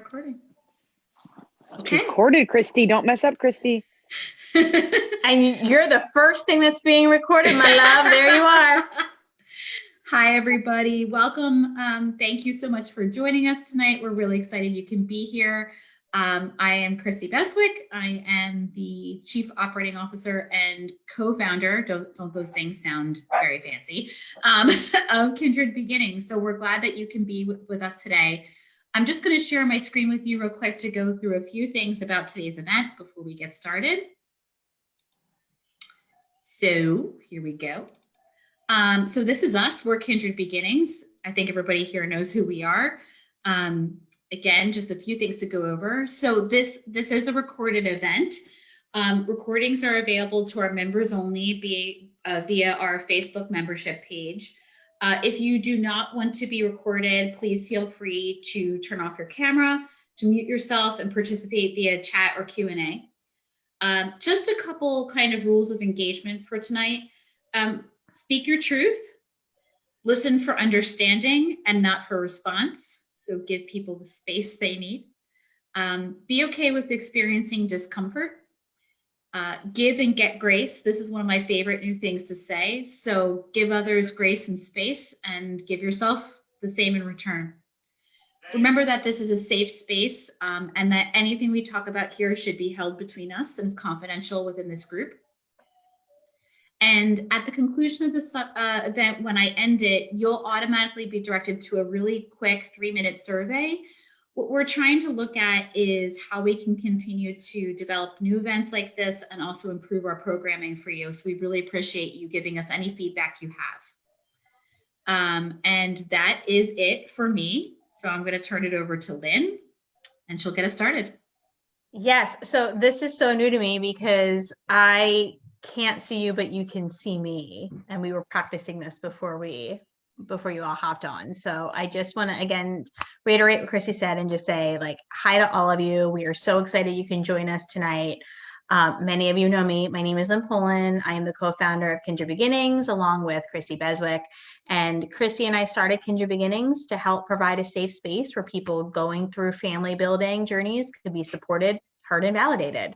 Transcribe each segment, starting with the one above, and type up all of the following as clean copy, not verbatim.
recording. Okay. Recorded, Christy. Don't mess up, Christy. And you're the first thing that's being recorded, my love. There you are. Hi, everybody. Welcome. Thank you so much for joining us tonight. We're really excited you can be here. I am Christy Beswick. I am the Chief Operating Officer and co-founder, don't those things sound very fancy, of Kindred Beginnings. So we're glad that you can be with us today. I'm just going to share my screen with you real quick to go through a few things about today's event before we get started. So here we go. So this is us, we're Kindred Beginnings. I think everybody here knows who we are. Again, just a few things to go over. So this is a recorded event. Recordings are available to our members only via our Facebook membership page. If you do not want to be recorded, please feel free to turn off your camera, to mute yourself and participate via chat or Q&A. Just a couple kind of rules of engagement for tonight. Speak your truth, listen for understanding and not for response. So give people the space they need. Be okay with experiencing discomfort. Give and get grace. This is one of my favorite new things to say. So give others grace and space and give yourself the same in return. Remember that this is a safe space and that anything we talk about here should be held between us and is confidential within this group. And at the conclusion of this event, when I end it, you'll automatically be directed to a really quick 3-minute survey. What we're trying to look at is how we can continue to develop new events like this and also improve our programming for you. So we really appreciate you giving us any feedback you have. And that is it for me. So I'm going to turn it over to Lynn and she'll get us started. Yes. So this is so new to me because I can't see you, but you can see me. And we were practicing this before you all hopped on. So I just want to, again, reiterate what Christy said and just say, like, hi to all of you. We are so excited you can join us tonight. Many of you know me. My name is Lynn Poland. I am the co-founder of Kindred Beginnings, along with Christy Beswick. And Christy and I started Kindred Beginnings to help provide a safe space where people going through family building journeys could be supported, heard, and validated.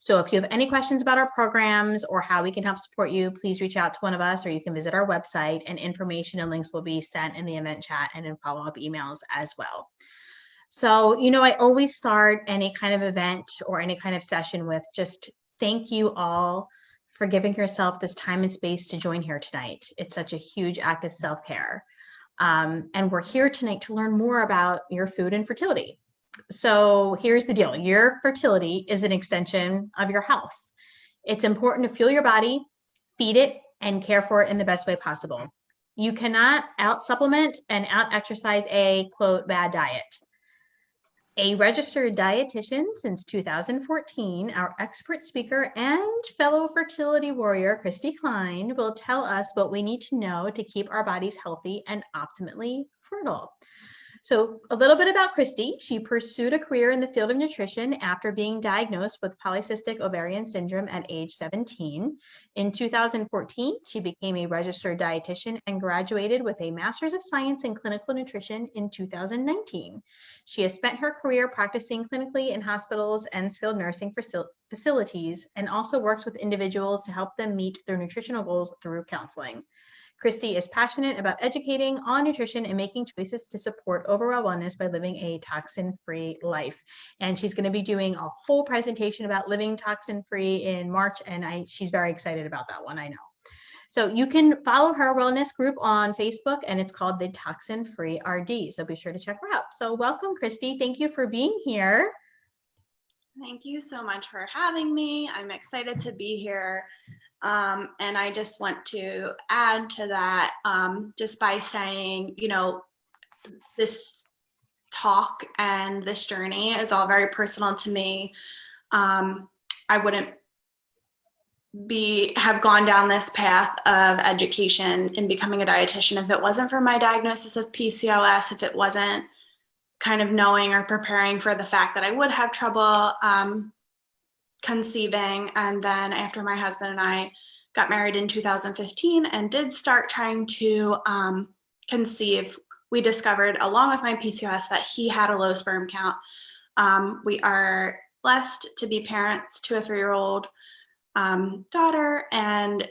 So if you have any questions about our programs or how we can help support you, please reach out to one of us, or you can visit our website, and information and links will be sent in the event chat and in follow-up emails as well. So, I always start any kind of event or any kind of session with just thank you all for giving yourself this time and space to join here tonight. It's such a huge act of self-care. And we're here tonight to learn more about your food and fertility. So here's the deal. Your fertility is an extension of your health. It's important to fuel your body, feed it, and care for it in the best way possible. You cannot out-supplement and out-exercise a, quote, bad diet. A registered dietitian since 2014, our expert speaker and fellow fertility warrior, Christy Klein, will tell us what we need to know to keep our bodies healthy and optimally fertile. So a little bit about Christy. She pursued a career in the field of nutrition after being diagnosed with polycystic ovarian syndrome at age 17. In 2014, she became a registered dietitian and graduated with a Master's of Science in Clinical Nutrition in 2019. She has spent her career practicing clinically in hospitals and skilled nursing facilities and also works with individuals to help them meet their nutritional goals through counseling. Christy is passionate about educating on nutrition and making choices to support overall wellness by living a toxin-free life. And she's going to be doing a whole presentation about living toxin-free in March, and she's very excited about that one, I know. So you can follow her wellness group on Facebook, and it's called the Toxin Free RD. So be sure to check her out. So welcome, Christy. Thank you for being here. Thank you so much for having me. I'm excited to be here. And I just want to add to that just by saying, this talk and this journey is all very personal to me. I wouldn't have gone down this path of education and becoming a dietitian if it wasn't for my diagnosis of PCOS, if it wasn't kind of knowing or preparing for the fact that I would have trouble conceiving. And then after my husband and I got married in 2015 and did start trying to conceive, we discovered, along with my PCOS, that he had a low sperm count, We are blessed to be parents to a 3-year-old daughter, and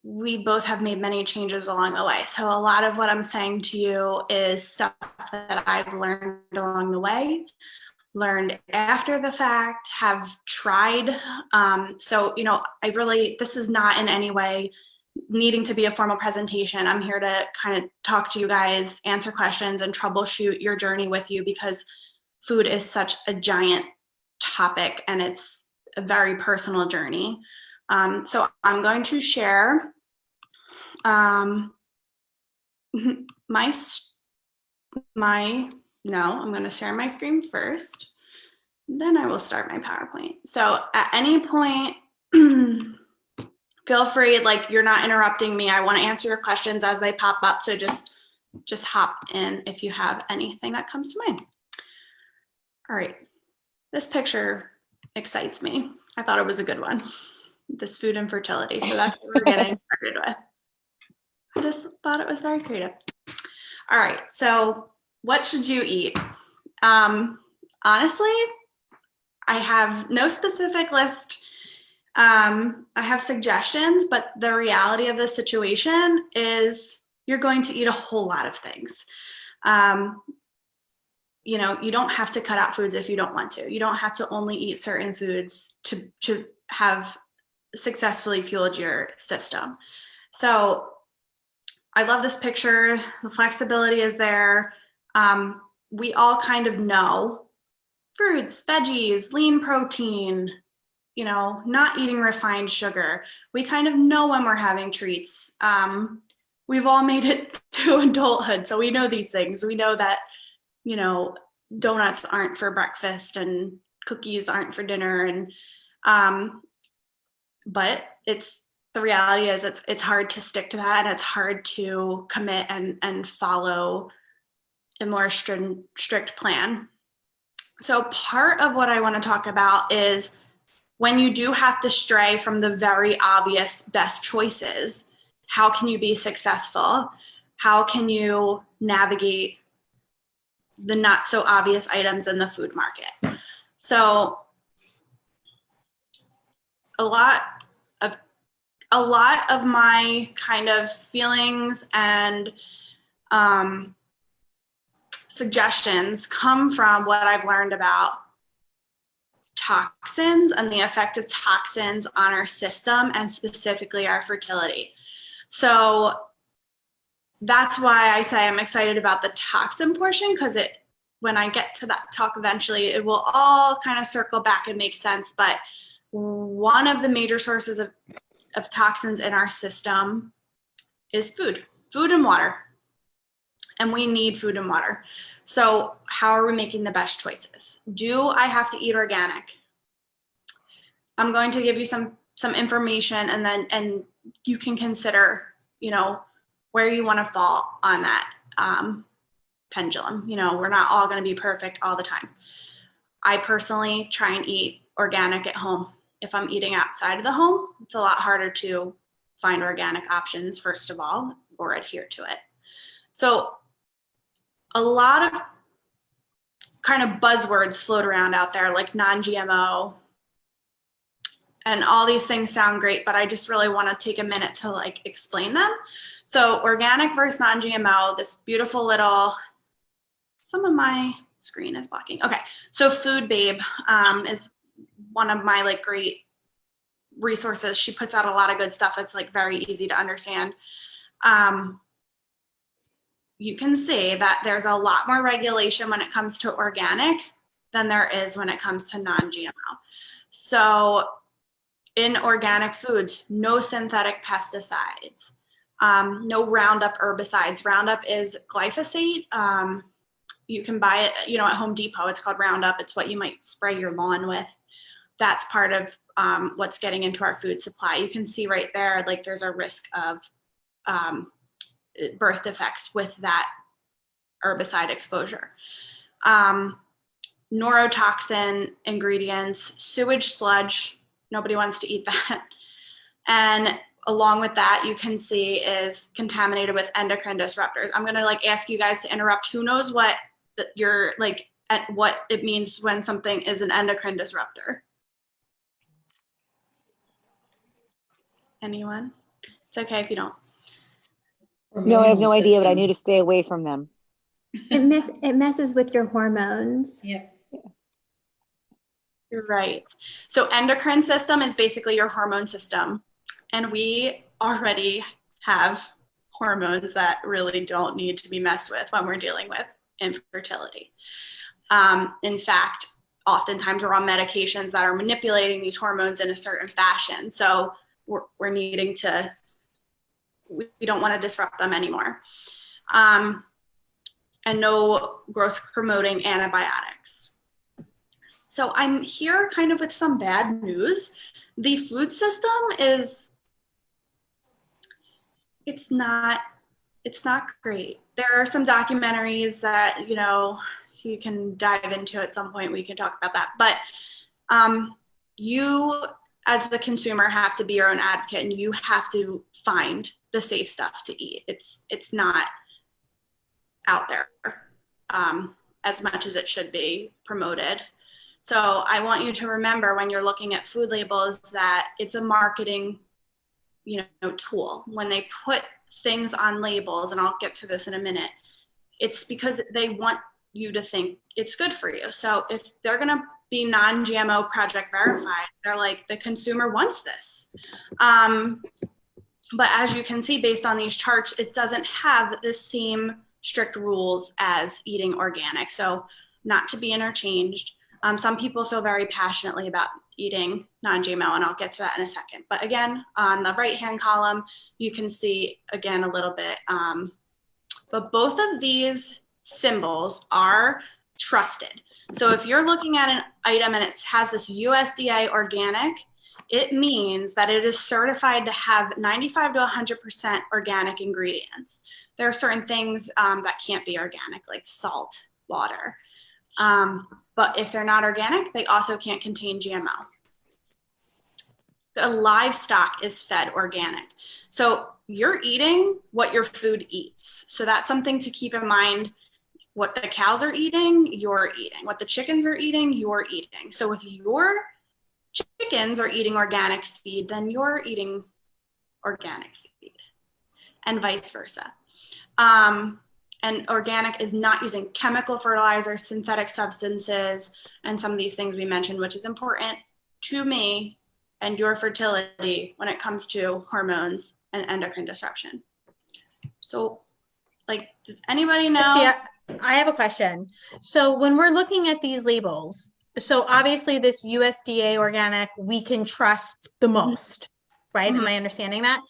we both have made many changes along the way. So a lot of what I'm saying to you is stuff that I've learned along the way, learned after the fact, have tried. This is not in any way needing to be a formal presentation. I'm here to kind of talk to you guys, answer questions, and troubleshoot your journey with you, because food is such a giant topic and it's a very personal journey. So I'm going to share I'm going to share my screen first, then I will start my PowerPoint. So at any point, feel free, like, you're not interrupting me. I want to answer your questions as they pop up. So just hop in if you have anything that comes to mind. All right. This picture excites me. I thought it was a good one. This food and fertility. So that's what we're getting started with. I just thought it was very creative. All right. So what should you eat? Honestly, I have no specific list. I have suggestions, but the reality of the situation is you're going to eat a whole lot of things. You don't have to cut out foods if you don't want to. You don't have to only eat certain foods to have successfully fueled your system. So I love this picture. The flexibility is there. We all kind of know fruits, veggies, lean protein, not eating refined sugar. We kind of know when we're having treats. We've all made it to adulthood, so we know these things. We know that, donuts aren't for breakfast and cookies aren't for dinner. And, but the reality is it's hard to stick to that, and it's hard to commit and follow a more strict plan. So part of what I want to talk about is when you do have to stray from the very obvious best choices, how can you be successful? How can you navigate the not so obvious items in the food market? So a lot of my kind of feelings and suggestions come from what I've learned about toxins and the effect of toxins on our system, and specifically our fertility. So that's why I say I'm excited about the toxin portion, because when I get to that talk eventually, it will all kind of circle back and make sense. But one of the major sources of toxins in our system is food and water. And we need food and water. So how are we making the best choices? Do I have to eat organic? I'm going to give you some information, and you can consider, where you want to fall on that pendulum. We're not all going to be perfect all the time. I personally try and eat organic at home. If I'm eating outside of the home, it's a lot harder to find organic options, first of all, or adhere to it. So a lot of kind of buzzwords float around out there, like non-GMO, and all these things sound great, but I just really want to take a minute to explain them. So organic versus non-GMO, this beautiful little, some of my screen is blocking. Okay, so Food Babe is one of my great resources. She puts out a lot of good stuff that's very easy to understand. You can see that there's a lot more regulation when it comes to organic than there is when it comes to non-GMO. So in organic foods, no synthetic pesticides, no Roundup herbicides. Roundup is glyphosate. You can buy it, at Home Depot. It's called Roundup. It's what you might spray your lawn with. That's part of what's getting into our food supply. You can see right there, there's a risk of birth defects with that herbicide exposure. Neurotoxin ingredients, sewage sludge, nobody wants to eat that. And along with that, you can see is contaminated with endocrine disruptors. I'm gonna ask you guys to interrupt. Who knows what your at what it means when something is an endocrine disruptor? Anyone? It's okay if you don't. No, I have no Hormonal idea, but I system. need to stay away from them. It messes with your hormones. Yep. You're right. So endocrine system is basically your hormone system. And we already have hormones that really don't need to be messed with when we're dealing with infertility. In fact, oftentimes we're on medications that are manipulating these hormones in a certain fashion. So we're needing to, we don't want to disrupt them anymore. And no growth promoting antibiotics. So I'm here kind of with some bad news. The food system is, it's not great. There are some documentaries that, you know, you can dive into at some point. We can talk about that. But you as the consumer have to be your own advocate, and you have to find the safe stuff to eat. It's not out there as much as it should be promoted. So I want you to remember when you're looking at food labels that it's a marketing, you know, tool. When they put things on labels, and I'll get to this in a minute, it's because they want you to think it's good for you. So if they're going to be non-GMO project verified, they're like, the consumer wants this. But as you can see, based on these charts, it doesn't have the same strict rules as eating organic. So not to be interchanged. Some people feel very passionately about eating non-GMO, and I'll get to that in a second. But again, on the right-hand column, you can see, again, a little bit. But both of these symbols are trusted. So if you're looking at an item and it has this USDA organic, it means that it is certified to have 95 to 100% organic ingredients. There are certain things that can't be organic, like salt, water. But if they're not organic, they also can't contain GMO. The livestock is fed organic. So you're eating what your food eats. So that's something to keep in mind. What the cows are eating, you're eating. What the chickens are eating, you're eating. So if your chickens are eating organic feed, then you're eating organic feed, and vice versa. And organic is not using chemical fertilizers, synthetic substances, and some of these things we mentioned, which is important to me and your fertility when it comes to hormones and endocrine disruption. So, like, does anybody know? Christy, I have a question. So when we're looking at these labels, so obviously this USDA organic, we can trust the most, right? Mhm. Am I understanding that?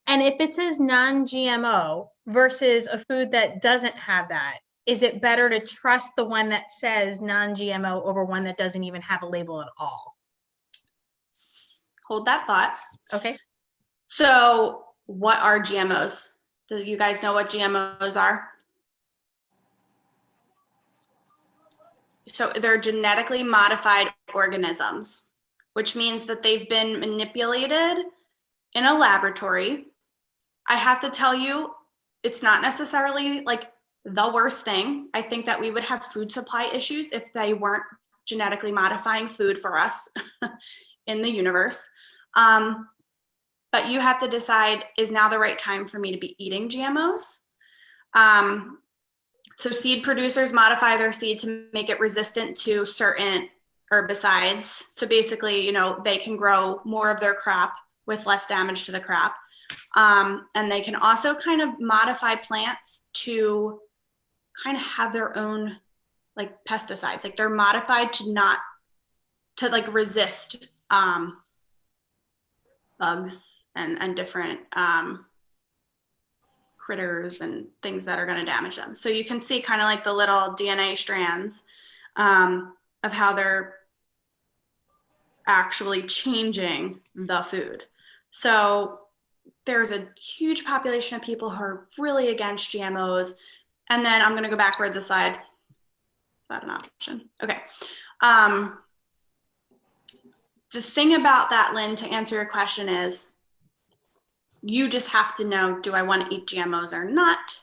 And if it says non-GMO versus a food that doesn't have that, is it better to trust the one that says non-GMO over one that doesn't even have a label at all? Hold that thought. Okay. So what are GMOs? Do you guys know what GMOs are? So they're genetically modified organisms, which means that they've been manipulated in a laboratory. I have to tell you, it's not necessarily like the worst thing. I think that we would have food supply issues if they weren't genetically modifying food for us in the universe. But you have to decide, is now the right time for me to be eating GMOs? So seed producers modify their seed to make it resistant to certain herbicides. So basically, you know, they can grow more of their crop with less damage to the crop. And they can also kind of modify plants to kind of have their own like pesticides. Like they're modified to like resist bugs and different critters and things that are going to damage them. So you can see kind of like the little DNA strands of how they're actually changing the food. So there's a huge population of people who are really against GMOs. And then I'm going to go backwards a slide. Is that an option? Okay. The thing about that, Lynn, to answer your question is, you just have to know, do I want to eat GMOs or not?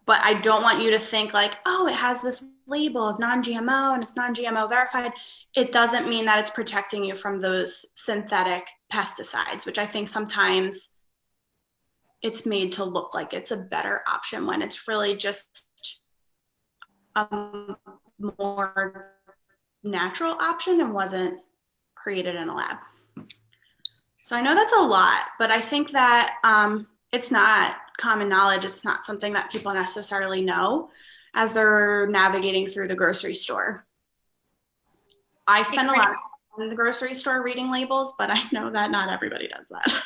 but I don't want you to think like, oh, it has this label of non-GMO and it's non-GMO verified. It doesn't mean that it's protecting you from those synthetic pesticides, which I think sometimes it's made to look like it's a better option when it's really just a more natural option and wasn't created in a lab. So I know that's a lot, but I think that it's not common knowledge. It's not something that people necessarily know as they're navigating through the grocery store. I spend a lot of time in the grocery store reading labels, but I know that not everybody does that.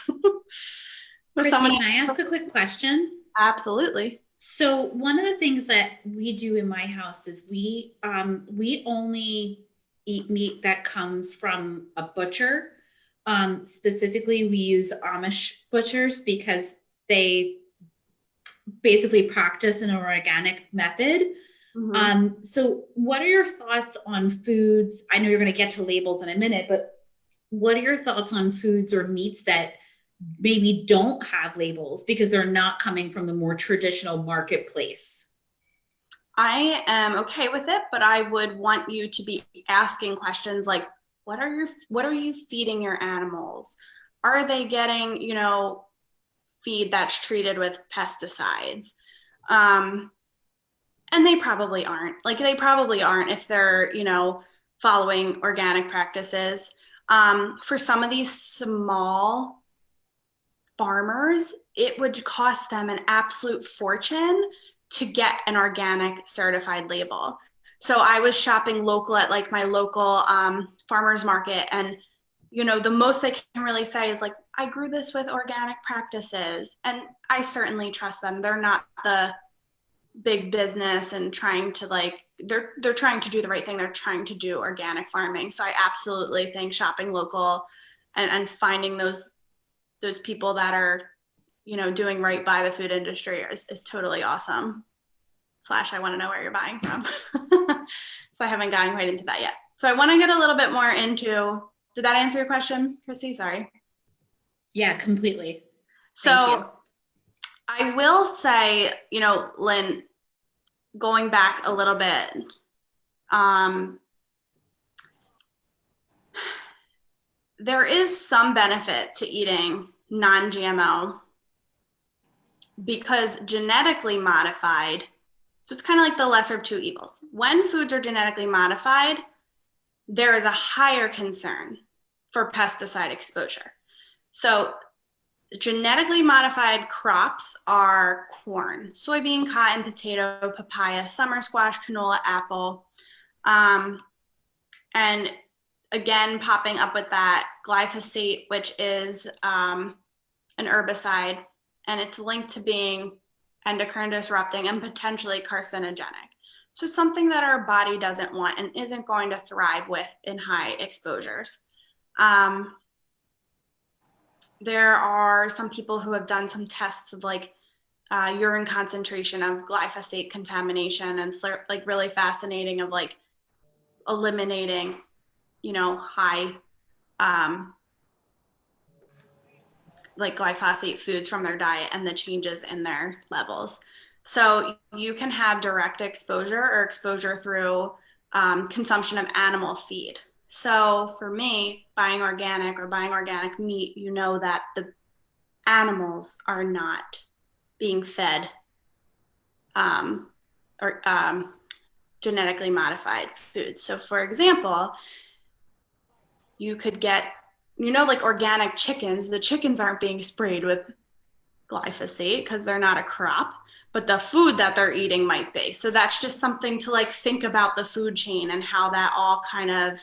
Christy, can I ask a quick question? Absolutely. So one of the things that we do in my house is we only eat meat that comes from a butcher. Specifically, we use Amish butchers because they basically practice an organic method. Mm-hmm. So what are your thoughts on foods? I know you're going to get to labels in a minute, but what are your thoughts on foods or meats that maybe don't have labels because they're not coming from the more traditional marketplace? I am okay with it, but I would want you to be asking questions like, what are you feeding your animals? Are they getting, feed that's treated with pesticides? And they probably aren't. Like, they probably aren't if they're, following organic practices. For some of these small farmers, it would cost them an absolute fortune to get an organic certified label. So I was shopping local at like my local farmers market, and the most they can really say is like, I grew this with organic practices, and I certainly trust them. They're not the big business and trying to they're trying to do the right thing. They're trying to do organic farming. So I absolutely think shopping local and finding those people that are doing right by the food industry is totally awesome. / I want to know where you're buying from. So I haven't gotten quite into that yet. So I want to get a little bit more into, did that answer your question, Chrissy? Sorry. Yeah, completely. So I will say, Lynn, going back a little bit, there is some benefit to eating non-GMO because genetically modified, so it's kind of like the lesser of two evils. When foods are genetically modified, there is a higher concern for pesticide exposure. So genetically modified crops are corn, soybean, cotton, potato, papaya, summer squash, canola, apple. And again, popping up with that glyphosate, which is an herbicide, and it's linked to being endocrine disrupting and potentially carcinogenic. So something that our body doesn't want and isn't going to thrive with in high exposures. There are some people who have done some tests of like urine concentration of glyphosate contamination, and it's like really fascinating of like eliminating, high like glyphosate foods from their diet and the changes in their levels. So you can have direct exposure or exposure through consumption of animal feed. So for me, buying organic meat, that the animals are not being fed genetically modified foods. So for example, you could get, like organic chickens, the chickens aren't being sprayed with glyphosate because they're not a crop, but the food that they're eating might be. So that's just something to like think about the food chain and how that all kind of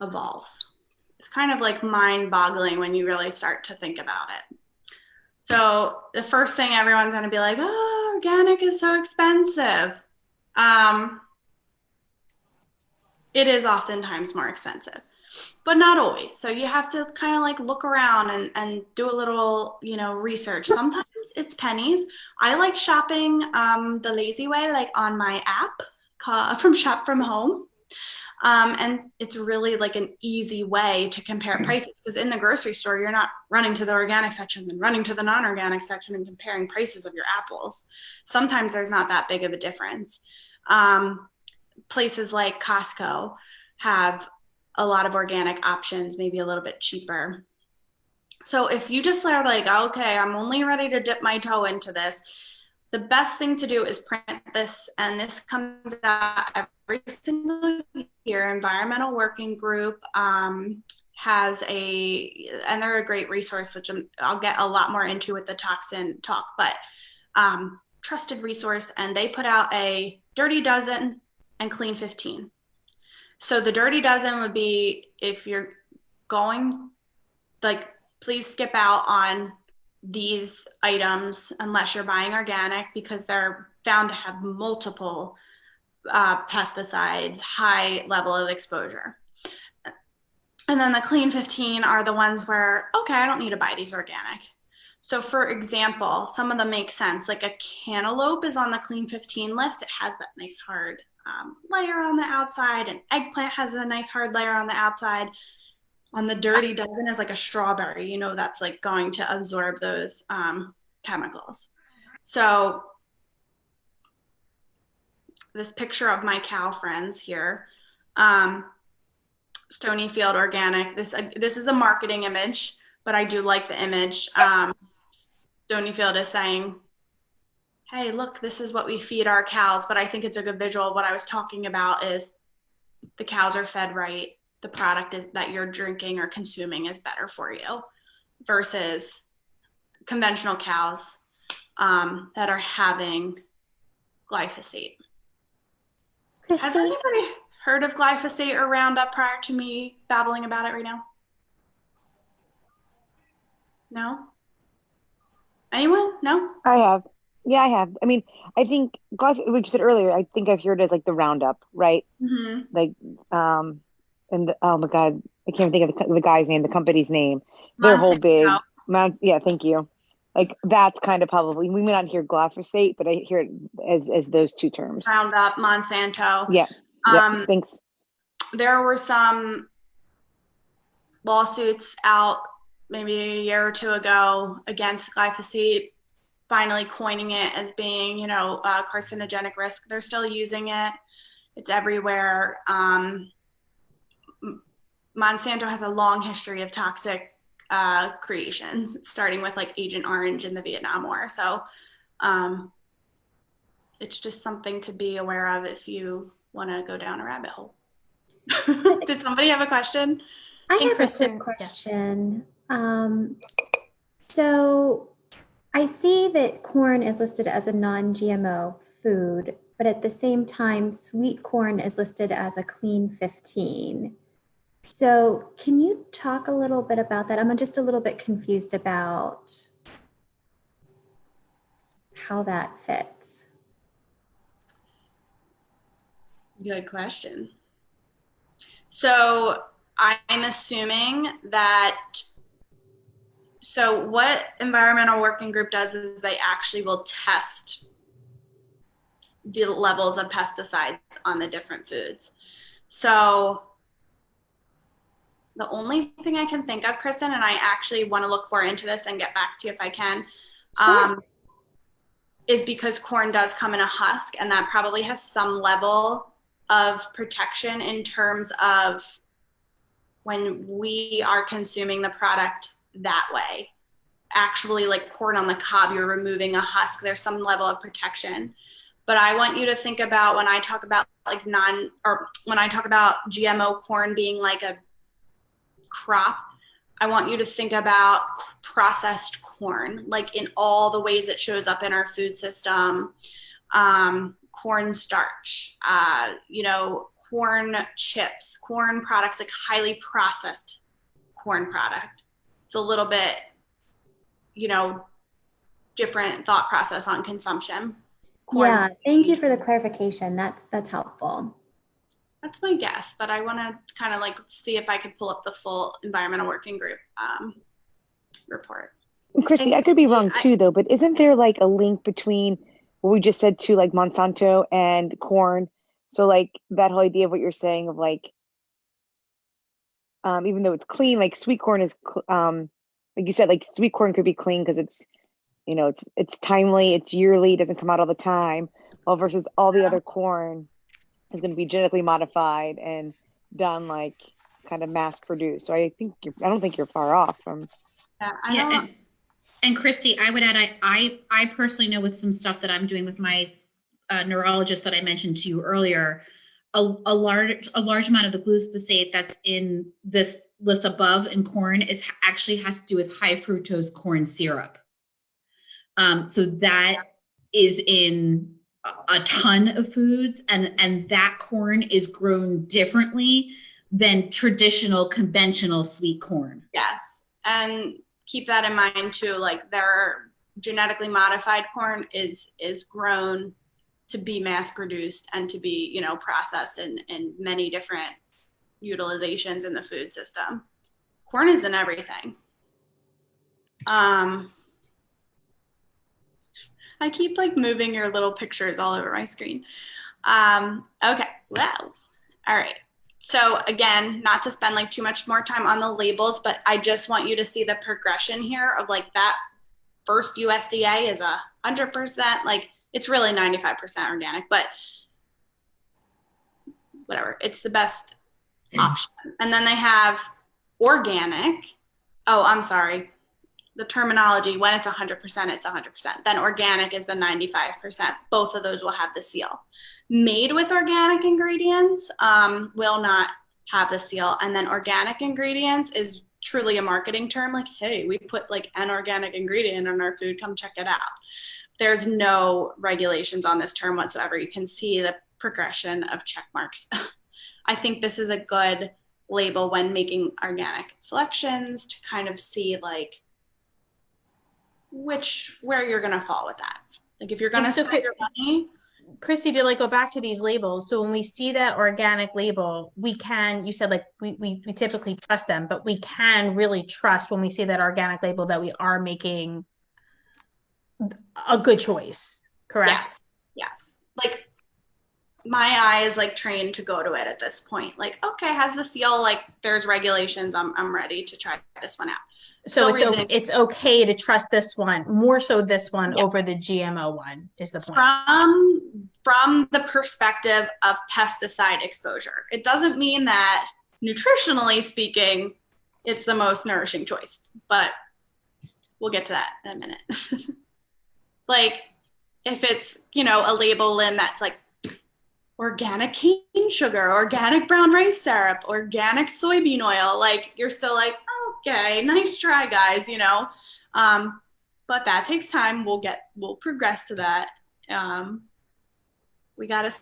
evolves. It's kind of like mind-boggling when you really start to think about it. So the first thing everyone's going to be like, oh, organic is so expensive. It is oftentimes more expensive, but not always. So you have to kind of like look around and do a little, research. Sometimes it's pennies. I like shopping the lazy way, like on my app from Shop From Home. And it's really like an easy way to compare prices, because in the grocery store, you're not running to the organic section, then running to the non-organic section and comparing prices of your apples. Sometimes there's not that big of a difference. Places like Costco have a lot of organic options, maybe a little bit cheaper. So if you just are like, okay, I'm only ready to dip my toe into this, the best thing to do is print this, and this comes out every single year. Environmental Working Group has and they're a great resource, which I'll get a lot more into with the toxin talk, but trusted resource, and they put out a Dirty Dozen and Clean 15. So the Dirty Dozen would be, if you're going, like, please skip out on these items unless you're buying organic, because they're found to have multiple pesticides, high level of exposure. And then the Clean 15 are the ones where, okay, I don't need to buy these organic. So for example, some of them make sense. Like a cantaloupe is on the Clean 15 list. It has that nice hard layer on the outside. An eggplant has a nice hard layer on the outside. On the Dirty Dozen is like a strawberry, you know, that's like going to absorb those chemicals. So this picture of my cow friends here, Stonyfield Organic. This is a marketing image, but I do like the image. Stonyfield is saying, hey, look, this is what we feed our cows. But I think it's a good visual. What I was talking about is the cows are fed right. The product is that you're drinking or consuming is better for you, versus conventional cows that are having glyphosate. Christy, Has anybody heard of glyphosate or Roundup prior to me babbling about it right now? No? Anyone? No? I have. Yeah, I have. I mean, I think like you said earlier, I think I've heard it as like the Roundup, right? Mm-hmm. Like, oh my God, I can't think of the guy's name, the company's name. Their whole big, yeah, thank you. Like that's kind of probably, we may not hear glyphosate, but I hear it as those two terms. Roundup, Monsanto. Yeah. Yeah. Thanks. There were some lawsuits out maybe a year or two ago against glyphosate, finally coining it as being, you know, a carcinogenic risk. They're still using it. It's everywhere. Monsanto has a long history of toxic creations, starting with like Agent Orange in the Vietnam War. So it's just something to be aware of if you want to go down a rabbit hole. Did somebody have a question? I have a Kristen, quick question. So I see that corn is listed as a non-GMO food, but at the same time, sweet corn is listed as a clean 15. So can you talk a little bit about that? I'm just a little bit confused about how that fits. Good question. So I'm assuming that, so what Environmental Working Group does is they actually will test the levels of pesticides on the different foods. So the only thing I can think of, Kristen, and I actually want to look more into this and get back to you if I can, is because corn does come in a husk, and that probably has some level of protection in terms of when we are consuming the product that way. Actually, like corn on the cob, you're removing a husk. There's some level of protection. But I want you to think about when I talk about like when I talk about GMO corn being like a crop, I want you to think about processed corn, like in all the ways it shows up in our food system. Corn starch, corn chips, corn products, like highly processed corn product. It's a little bit, different thought process on consumption. Yeah, thank you for the clarification. That's helpful. That's my guess, but I want to kind of like see if I could pull up the full Environmental Working Group report. Christy, I could be wrong too, though, but isn't there like a link between what we just said to like Monsanto and corn? So like that whole idea of what you're saying of like, even though it's clean, like sweet corn is, like you said, like sweet corn could be clean because it's, it's timely, it's yearly, it doesn't come out all the time. Well, versus all the other corn is going to be genetically modified and done like kind of mass produced. So I don't think you're far off from. Yeah, and Christy, I would add, I personally know with some stuff that I'm doing with my neurologist that I mentioned to you earlier, a large amount of the glyphosate that's in this list above in corn actually has to do with high fructose corn syrup. So that is in a ton of foods, and that corn is grown differently than traditional conventional sweet corn. Yes, and keep that in mind too. Like their genetically modified corn is grown to be mass produced and to be, processed in many different utilizations in the food system. Corn is in everything. I keep like moving your little pictures all over my screen. Okay, well, all right. So again, not to spend like too much more time on the labels, but I just want you to see the progression here of like that first USDA is 100%, like it's really 95% organic, but whatever, it's the best option. And then they have organic. Oh, I'm sorry. The terminology, when it's 100%, it's 100%. Then organic is the 95%. Both of those will have the seal. Made with organic ingredients will not have the seal. And then organic ingredients is truly a marketing term. Like, hey, we put like an organic ingredient in our food. Come check it out. There's no regulations on this term whatsoever. You can see the progression of check marks. I think this is a good label when making organic selections to kind of see like where you're going to fall with that. Like if you're going to spend your money. Christy, to like go back to these labels. So when we see that organic label, we can, you said like we typically trust them, but we can really trust when we see that organic label that we are making a good choice, correct? Yes. Like my eye is like trained to go to it at this point. Like, okay, has the seal, like there's regulations. I'm ready to try this one out. So it's okay to trust this one, more so this one over the GMO one is the point. From the perspective of pesticide exposure. It doesn't mean that nutritionally speaking, it's the most nourishing choice, but we'll get to that in a minute. Like if it's, a label in that's like organic cane sugar, organic brown rice syrup, organic soybean oil, like you're still like, okay, nice try, guys, but that takes time. We'll progress to that. We got to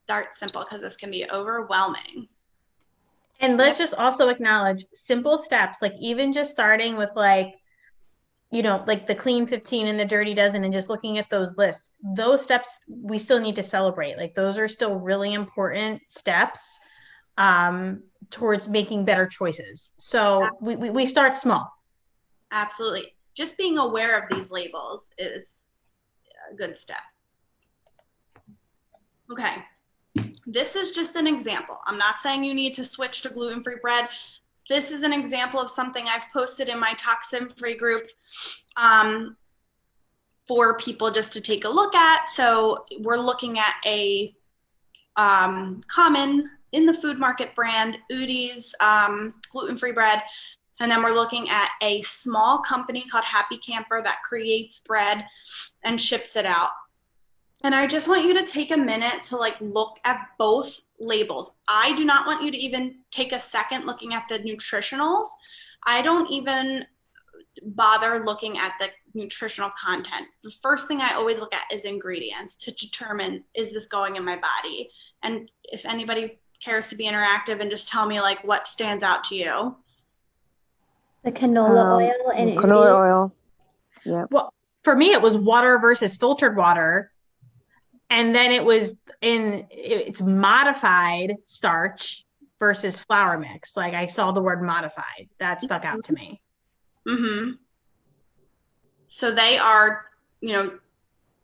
start simple because this can be overwhelming. And let's just also acknowledge simple steps, like even just starting with like, like the clean 15 and the dirty dozen and just looking at those lists, those steps we still need to celebrate. Like those are still really important steps towards making better choices. So we start small. Absolutely. Just being aware of these labels is a good step. Okay. This is just an example. I'm not saying you need to switch to gluten-free bread. This is an example of something I've posted in my toxin-free group for people just to take a look at. So we're looking at a common in the food market brand, Udi's gluten-free bread. And then we're looking at a small company called Happy Camper that creates bread and ships it out. And I just want you to take a minute to like look at both labels. I do not want you to even take a second looking at the nutritionals. I don't even bother looking at the nutritional content. The first thing I always look at is ingredients to determine, is this going in my body? And if anybody cares to be interactive and just tell me like what stands out to you. The canola oil and canola oil. Yeah. Well, for me, it was water versus filtered water. And then it was it's modified starch versus flour mix. Like I saw the word modified. That stuck out to me. Mm-hmm. So they are,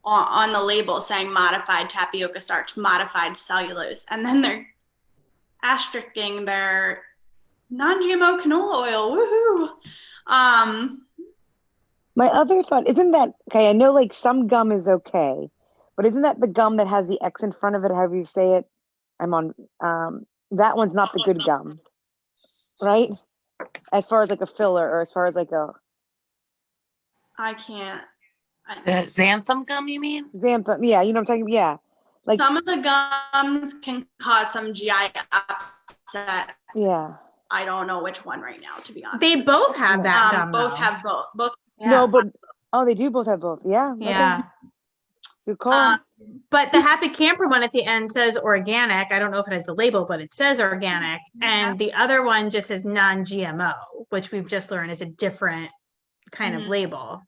on the label saying modified tapioca starch, modified cellulose, and then they're asterisking their non-GMO canola oil. Woohoo! My other thought, isn't that okay? I know like some gum is okay, but isn't that the gum that has the X in front of it, however you say it? I'm on that one's not the good gum, right? As far as like a filler or as far as like a I can't. The xanthan gum, you mean? xanthan, yeah, you know what I'm talking, yeah. Like Some of the gums can cause some GI upset. yeah. I don't know which one right now, to be honest. They with both you. have that gum. Both though. have both. Both. No, but oh, they do both have both. Yeah. Yeah. Okay. Good call. But the Happy Camper one at the end says organic. I don't know if it has the label, but it says organic. And the other one just says non-GMO, which we've just learned is a different kind of label.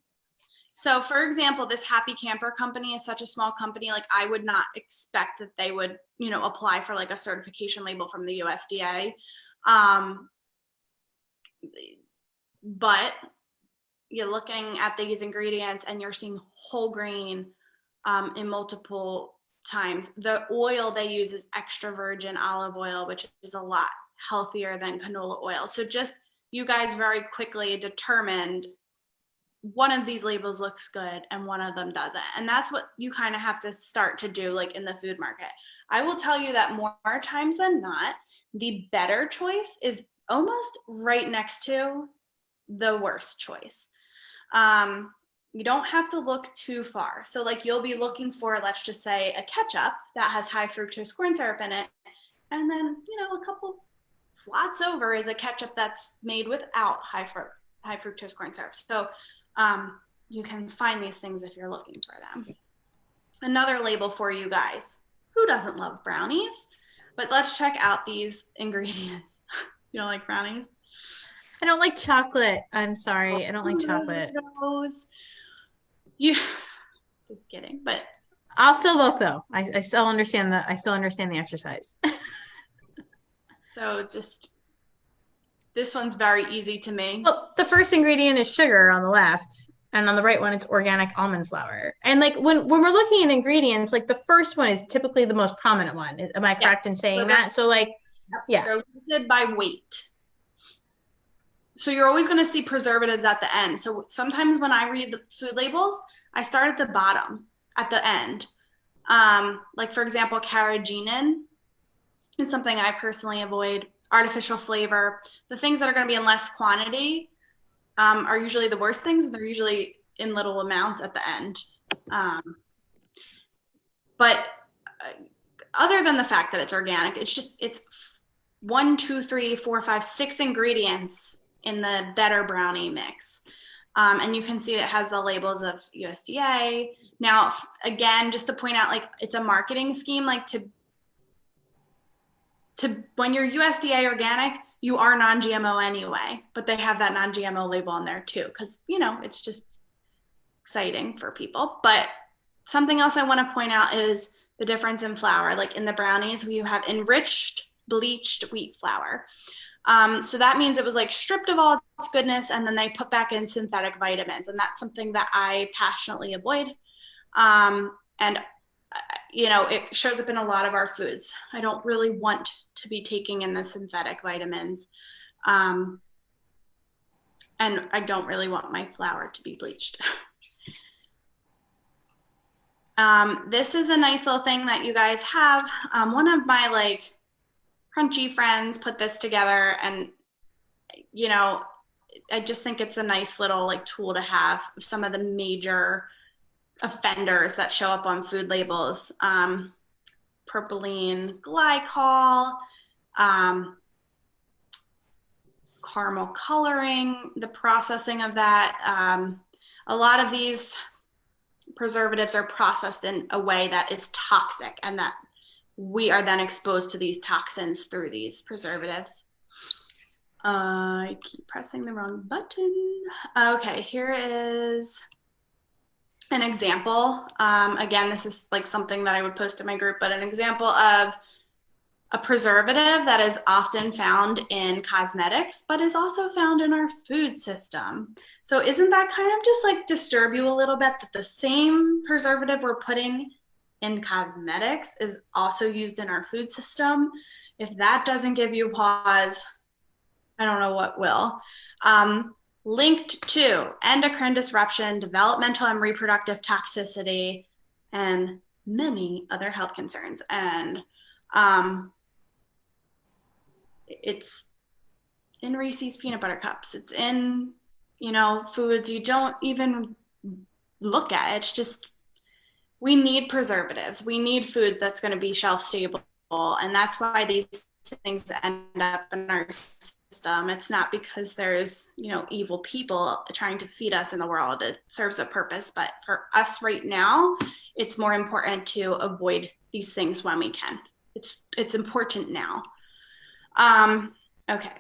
So, for example, this Happy Camper company is such a small company. Like, I would not expect that they would, apply for like a certification label from the USDA. But you're looking at these ingredients and you're seeing whole grain in multiple times. The oil they use is extra virgin olive oil, which is a lot healthier than canola oil. So just you guys very quickly determined one of these labels looks good and one of them doesn't. And that's what you kind of have to start to do, like in the food market. I will tell you that more times than not, the better choice is almost right next to the worst choice. You don't have to look too far. So like you'll be looking for, let's just say, a ketchup that has high fructose corn syrup in it. And then, a couple slots over is a ketchup that's made without high fructose corn syrup. So you can find these things if you're looking for them. Another label for you guys. Who doesn't love brownies? But let's check out these ingredients. You don't like brownies? I don't like chocolate. I'm sorry. I don't like chocolate. Just kidding. But I'll still look though. I still understand the exercise. So this one's very easy to me. Well, the first ingredient is sugar on the left, and on the right one it's organic almond flour. And like when we're looking at ingredients, like the first one is typically the most prominent one. Am I correct in saying that? So like, yeah. They're listed by weight. So you're always going to see preservatives at the end. So sometimes when I read the food labels, I start at the bottom, at the end. Like for example, carrageenan is something I personally avoid. Artificial flavor. The things that are going to be in less quantity are usually the worst things, and they're usually in little amounts at the end. But other than the fact that it's organic, it's 1, 2, 3, 4, 5, 6 ingredients in the better brownie mix. And you can see it has the labels of USDA. Now, again, just to point out, like it's a marketing scheme, like to when you're USDA organic, you are non-GMO anyway, but they have that non-GMO label on there too, because it's just exciting for people. But something else I want to point out is the difference in flour. Like in the brownies, you have enriched bleached wheat flour. So that means it was like stripped of all its goodness, and then they put back in synthetic vitamins, and that's something that I passionately avoid. And it shows up in a lot of our foods. I don't really want to be taking in the synthetic vitamins. And I don't really want my flour to be bleached. This is a nice little thing that you guys have. One of my crunchy friends put this together, and I just think it's a nice little tool to have. Some of the major offenders that show up on food labels, propylene glycol, caramel coloring, the processing of that. A lot of these preservatives are processed in a way that is toxic, and that we are then exposed to these toxins through these preservatives. I keep pressing the wrong button. Okay, here is an example. Again, this is something that I would post in my group, but an example of a preservative that is often found in cosmetics, but is also found in our food system. So isn't that kind of just like disturb you a little bit that the same preservative we're putting in cosmetics is also used in our food system? If that doesn't give you pause, I don't know what will. Linked to endocrine disruption, developmental and reproductive toxicity, and many other health concerns. And it's in Reese's peanut butter cups. It's in, foods you don't even look at. It's just, we need preservatives. We need food that's going to be shelf stable. And that's why these things end up in our system. It's not because there's, evil people trying to feed us in the world. It serves a purpose. But for us right now, it's more important to avoid these things when we can. It's important now. Okay.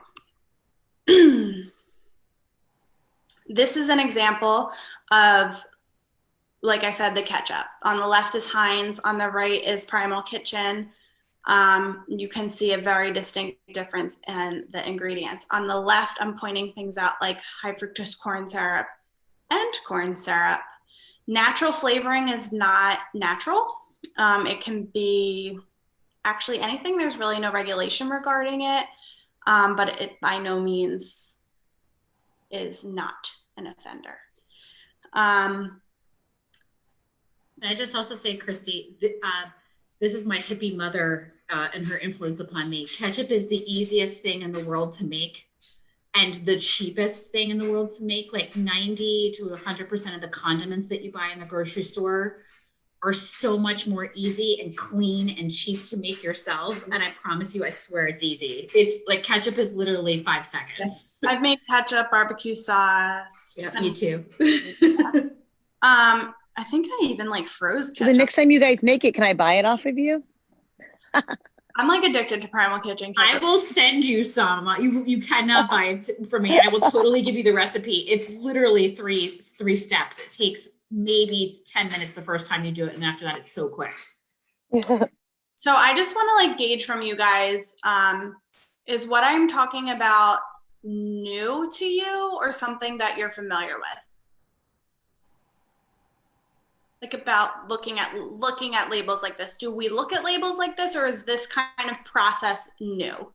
This is an example of, like I said, the ketchup. On the left is Heinz, on the right is Primal Kitchen. You can see a very distinct difference in the ingredients. On the left, I'm pointing things out like high fructose corn syrup and corn syrup. Natural flavoring is not natural. It can be actually anything. There's really no regulation regarding it, but it by no means is not an offender. Can I just also say, Christy, this is my hippie mother and her influence upon me. Ketchup is the easiest thing in the world to make and the cheapest thing in the world to make. Like 90 to 100% of the condiments that you buy in the grocery store are so much more easy and clean and cheap to make yourself. And I promise you, I swear it's easy. It's like ketchup is literally 5 seconds. I've made ketchup, barbecue sauce. Yeah, me too. I think I even like froze ketchup. So the next time you guys make it, can I buy it off of you? I'm like addicted to Primal Kitchen I ketchup. will send you some. You cannot buy it from me. I will totally give you the recipe. It's literally three steps. It takes maybe 10 minutes the first time you do it, and after that, it's so quick. So I just want to like gauge from you guys, is what I'm talking about new to you or something that you're familiar with? Like about looking at labels like this. Do we look at labels like this, or is this kind of process new?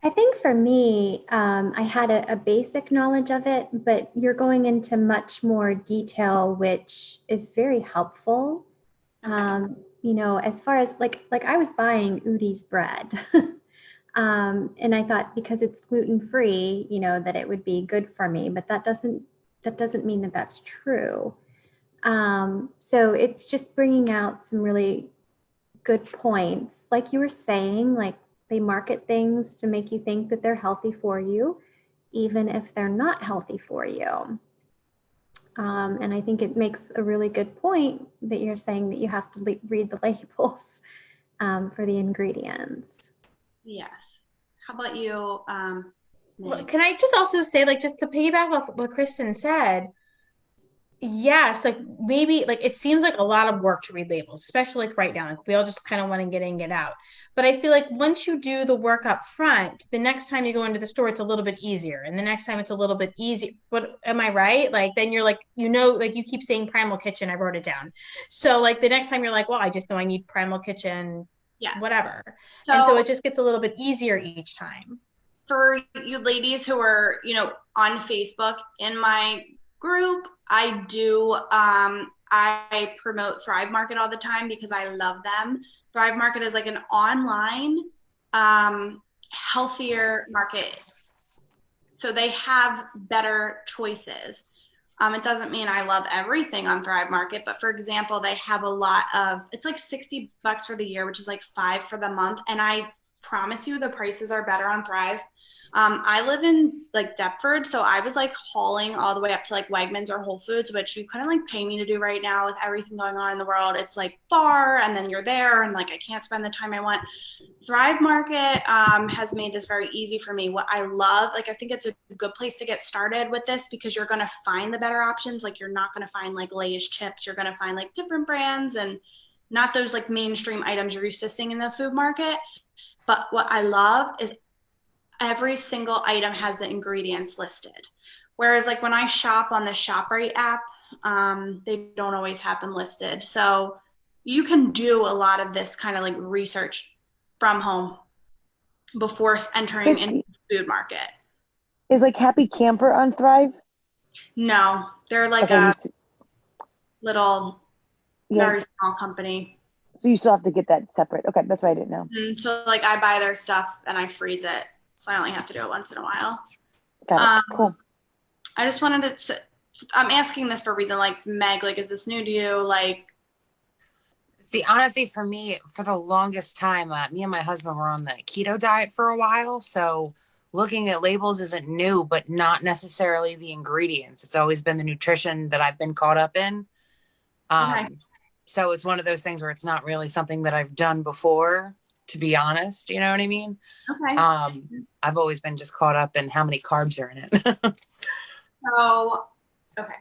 I think for me, I had a basic knowledge of it, but you're going into much more detail, which is very helpful. Okay. As far as like I was buying Udi's bread, and I thought because it's gluten-free, that it would be good for me, but that doesn't mean that that's true. So it's just bringing out some really good points. Like you were saying, like they market things to make you think that they're healthy for you, even if they're not healthy for you. And I think it makes a really good point that you're saying that you have to read the labels for the ingredients. Yes. How about you? Well, can I just also say, like, just to piggyback off what Kristen said, yes, like maybe like it seems like a lot of work to read labels, especially like right now. Like we all just kind of want to get in, get out. But I feel like once you do the work up front, the next time you go into the store, it's a little bit easier. And the next time it's a little bit easier. But am I right? Like then you're like, like you keep saying Primal Kitchen, I wrote it down. So like the next time you're like, well, I just know I need Primal Kitchen, Yes. whatever. And so it just gets a little bit easier each time. For you ladies who are, on Facebook, in my group, I do, I promote Thrive Market all the time because I love them. Thrive Market is like an online, healthier market. So they have better choices. It doesn't mean I love everything on Thrive Market, but for example, they have a lot of, it's like $60 for the year, which is like $5 for the month. And I promise you the prices are better on Thrive. I live in like Deptford, so I was like hauling all the way up to like Wegmans or Whole Foods, which you couldn't like pay me to do right now with everything going on in the world. It's like far, and then you're there, and like I can't spend the time I want. Thrive Market has made this very easy for me. What I love, like I think it's a good place to get started with this because you're gonna find the better options. Like you're not gonna find like Lay's chips, you're gonna find like different brands, and not those like mainstream items you're used to seeing in the food market. But what I love is every single item has the ingredients listed. Whereas like when I shop on the ShopRite app, they don't always have them listed. So you can do a lot of this kind of like research from home before entering into the food market. Is like Happy Camper on Thrive? No, they're like Okay, a little, yeah. very small company. So you still have to get that separate. Okay, that's why I didn't know. So like I buy their stuff and I freeze it. So I only have to do it once in a while. Got it. Cool. I just wanted to, I'm asking this for a reason, like Meg, like, is this new to you? Like, See, honestly, for me, for the longest time, me and my husband were on the keto diet for a while. So looking at labels isn't new, but not necessarily the ingredients. It's always been the nutrition that I've been caught up in. okay. So it's one of those things where it's not really something that I've done before, to be honest. You know what I mean? Okay. I've always been just caught up in how many carbs are in it. So, okay.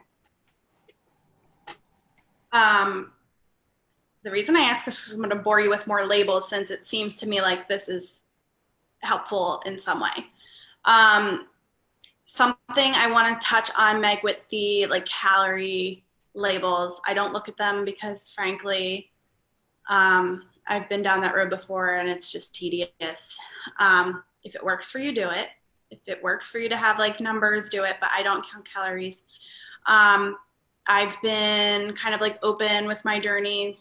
The reason I ask is because I'm going to bore you with more labels since it seems to me like this is helpful in some way. Something I want to touch on, Meg, with the like calorie labels. I don't look at them because frankly, I've been down that road before and it's just tedious. If it works for you, do it. If it works for you to have like numbers, do it, but I don't count calories. I've been kind of like open with my journey.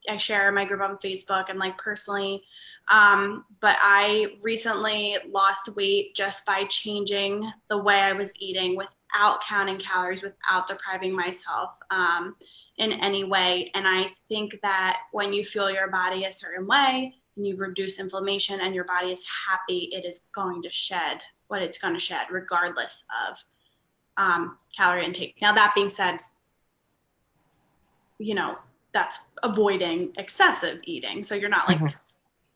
I share my group on Facebook and like personally, but I recently lost weight just by changing the way I was eating without counting calories, without depriving myself in any way. And I think that when you feel your body a certain way and you reduce inflammation and your body is happy, it is going to shed what it's going to shed regardless of calorie intake. Now, that being said, you know, that's avoiding excessive eating. So you're not like,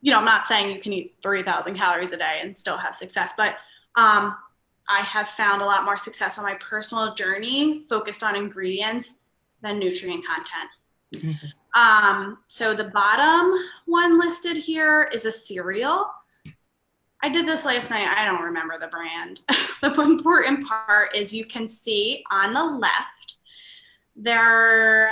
you know, I'm not saying you can eat 3,000 calories a day and still have success, but I have found a lot more success on my personal journey focused on ingredients than nutrient content. So the bottom one listed here is a cereal. I did this last night. I don't remember the brand. The important part is you can see on the left, they're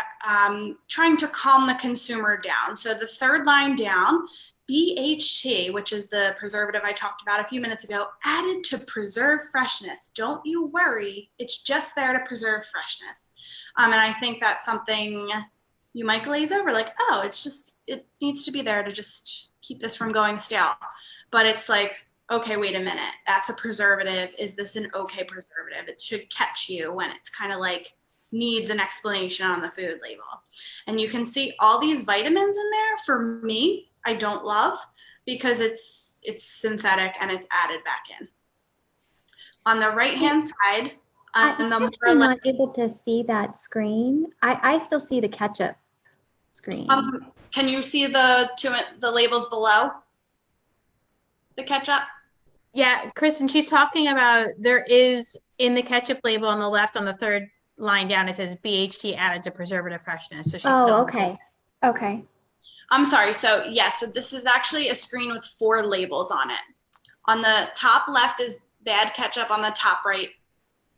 trying to calm the consumer down. So the third line down, BHT, which is the preservative I talked about a few minutes ago, added to preserve freshness. Don't you worry. It's just there to preserve freshness. And I think that's something you might glaze over, like, oh, it's just, it needs to be there to just keep this from going stale. But it's like, okay, wait a minute. That's a preservative. Is this an okay preservative? It should catch you when it's kind of like needs an explanation on the food label. And you can see all these vitamins in there. For me, I don't love because it's synthetic and it's added back in. On the right-hand side, I'm not able to see that screen. I still see the ketchup screen. Can you see the labels below the ketchup? Yeah, Kristen, she's talking about, there is in the ketchup label on the left on the third line down, it says BHT added to preservative freshness. So she's okay. Okay. I'm sorry. So yes, so this is actually a screen with 4 labels on it. On the top left is bad ketchup, on the top right,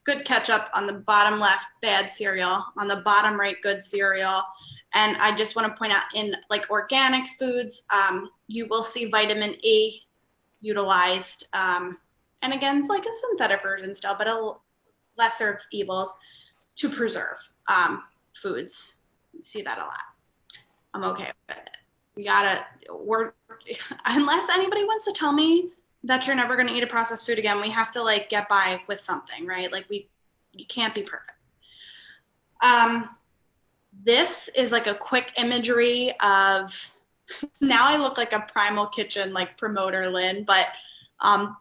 good ketchup, on the bottom left, bad cereal, on the bottom right, good cereal. And I just want to point out in like organic foods, you will see vitamin E utilized. And again, it's like a synthetic version still, but a lesser of evils to preserve foods. You see that a lot. I'm okay with it. We gotta work, unless anybody wants to tell me that you're never going to eat a processed food again, we have to like get by with something, right? Like you can't be perfect. This is like a quick imagery of, now I look like a Primal Kitchen like promoter, Lynn, but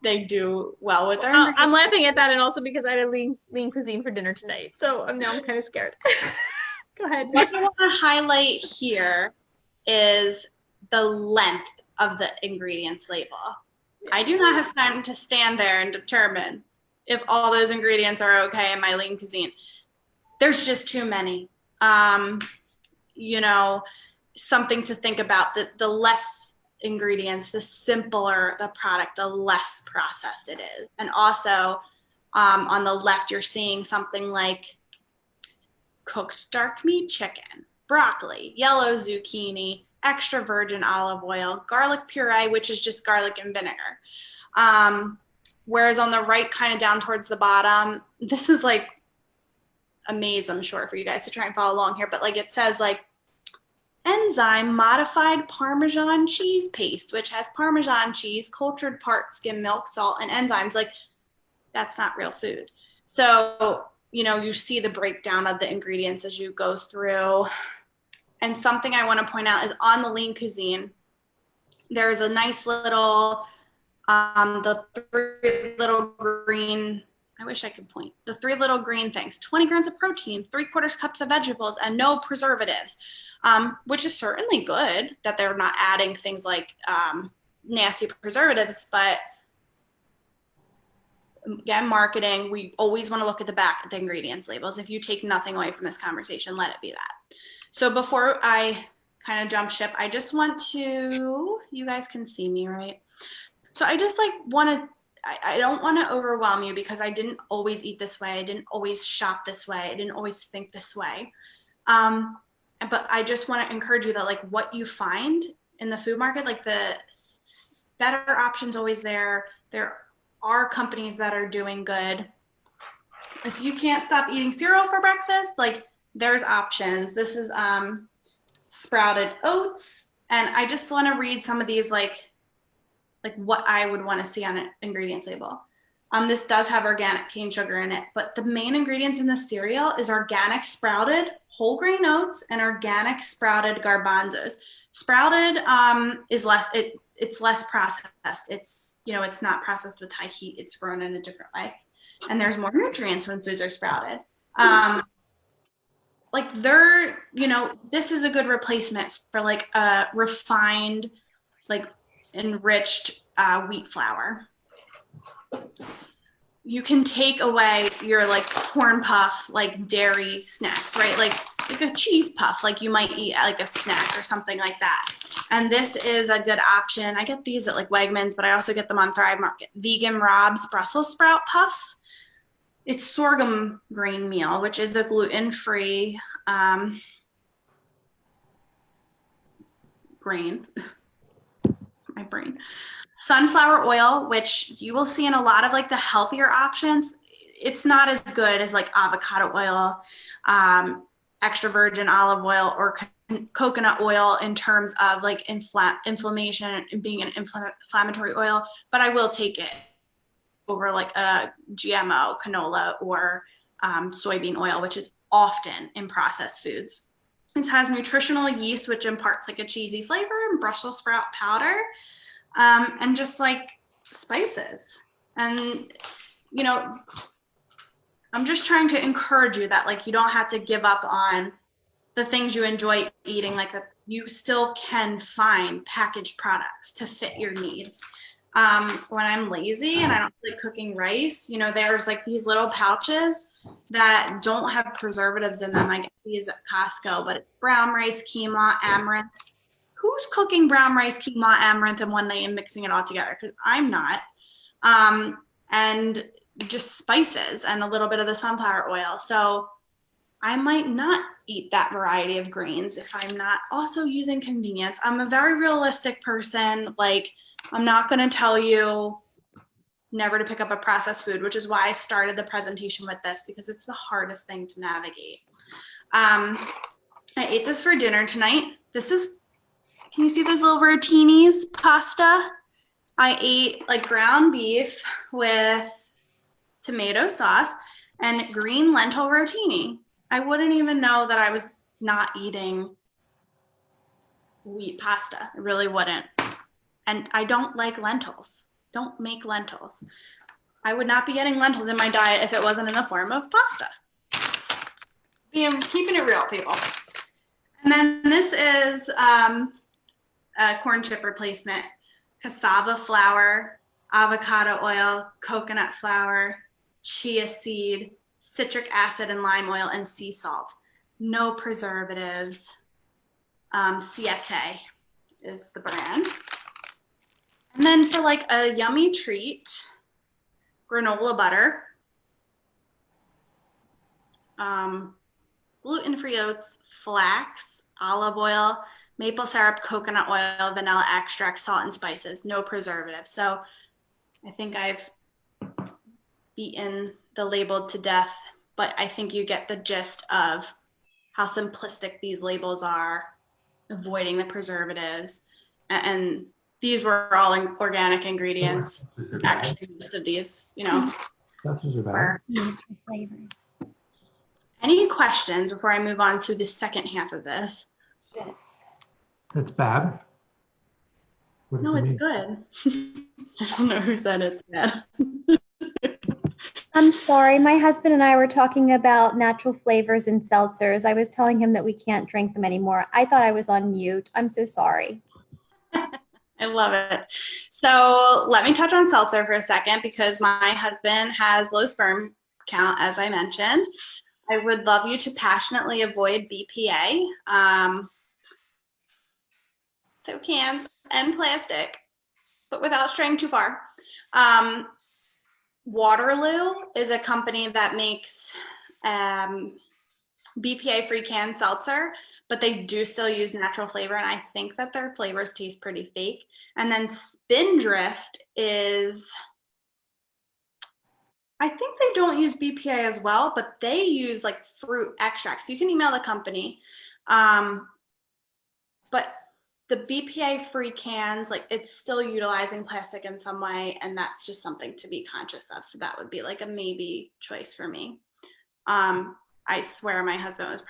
they do well with their I'm laughing at that, and also because I had a lean cuisine for dinner tonight, so I'm kind of scared. Go ahead. What I want to highlight here is the length of the ingredients label. I do not have time to stand there and determine if all those ingredients are okay in my lean cuisine. There's just too many. You know, something to think about. The less ingredients, the simpler the product, the less processed it is. And also on the left, you're seeing something like cooked dark meat chicken, broccoli, yellow zucchini, extra virgin olive oil, garlic puree, which is just garlic and vinegar. Whereas on the right, kind of down towards the bottom, this is like a maze, I'm sure, for you guys to try and follow along here, but like it says like enzyme modified Parmesan cheese paste, which has Parmesan cheese, cultured part, skim milk, salt, and enzymes. Like, that's not real food. So, you know, you see the breakdown of the ingredients as you go through. And something I want to point out is on the Lean Cuisine, there's a nice little, the 3 little green, I wish I could point, the 3 little green things, 20 grams of protein, 3/4 cups of vegetables, and no preservatives, which is certainly good that they're not adding things like nasty preservatives, but again, marketing, we always want to look at the back of the ingredients labels. If you take nothing away from this conversation, let it be that. So before I kind of jump ship, I just want to, you guys can see me, right? So I just like want to, I don't want to overwhelm you because I didn't always eat this way. I didn't always shop this way. I didn't always think this way. But I just want to encourage you that like what you find in the food market, like the better options always there. There are companies that are doing good. If you can't stop eating cereal for breakfast, like there's options. This is sprouted oats. And I just want to read some of these like what I would want to see on an ingredients label. This does have organic cane sugar in it, but the main ingredients in the cereal is organic sprouted whole grain oats and organic sprouted garbanzos. Sprouted is less, it's less processed. It's, you know, it's not processed with high heat. It's grown in a different way. And there's more nutrients when foods are sprouted. Like they're, you know, this is a good replacement for like a refined, like enriched wheat flour. You can take away your like corn puff, like dairy snacks, right? Like a cheese puff, like you might eat like a snack or something like that. And this is a good option. I get these at like Wegmans, but I also get them on Thrive Market. Vegan Rob's Brussels sprout puffs. It's sorghum grain meal, which is a gluten-free grain. My brain. Sunflower oil, which you will see in a lot of like the healthier options. It's not as good as like avocado oil, extra virgin olive oil, or coconut oil in terms of like inflammation and being an inflammatory oil, but I will take it over like a GMO canola or soybean oil, which is often in processed foods. This has nutritional yeast, which imparts like a cheesy flavor, and Brussels sprout powder, and just like spices. And, you know, I'm just trying to encourage you that like you don't have to give up on the things you enjoy eating, like that you still can find packaged products to fit your needs. When I'm lazy and I don't feel like cooking rice, you know, there's like these little pouches that don't have preservatives in them. I get these at Costco, but it's brown rice, quinoa, amaranth. Who's cooking brown rice, quinoa, amaranth in one night and mixing it all together? Because I'm not. And just spices and a little bit of the sunflower oil. So I might not eat that variety of grains if I'm not also using convenience. I'm a very realistic person. Like, I'm not going to tell you never to pick up a processed food, which is why I started the presentation with this, because it's the hardest thing to navigate. I ate this for dinner tonight. This is, can you see those little rotinis pasta? I ate like ground beef with tomato sauce and green lentil rotini. I wouldn't even know that I was not eating wheat pasta. I really wouldn't. And I don't like lentils. Don't make lentils. I would not be getting lentils in my diet if it wasn't in the form of pasta. Keeping it real, people. And then this is a corn chip replacement. Cassava flour, avocado oil, coconut flour, chia seed, citric acid and lime oil, and sea salt. No preservatives. Siete is the brand. And then for like a yummy treat, granola butter, gluten-free oats, flax, olive oil, maple syrup, coconut oil, vanilla extract, salt, and spices, no preservatives. So I think I've beaten the label to death, but I think you get the gist of how simplistic these labels are, avoiding the preservatives. And these were all organic ingredients. Actually, most of these, were. Flavors. Any questions before I move on to the second half of this? Yes. That's bad. What does No, it it's mean? good. I don't know who said it's bad. I'm sorry, my husband and I were talking about natural flavors and seltzers. I was telling him that we can't drink them anymore. I thought I was on mute. I'm so sorry. I love it. So let me touch on seltzer for a second because my husband has low sperm count, as I mentioned. I would love you to passionately avoid BPA. So cans and plastic, but without straying too far. Waterloo is a company that makes BPA-free canned seltzer, but they do still use natural flavor, and I think that their flavors taste pretty fake. And then Spindrift is, I think they don't use BPA as well, but they use like fruit extracts. You can email the company. But the BPA-free cans, like it's still utilizing plastic in some way, and that's just something to be conscious of. So that would be like a maybe choice for me. I swear my husband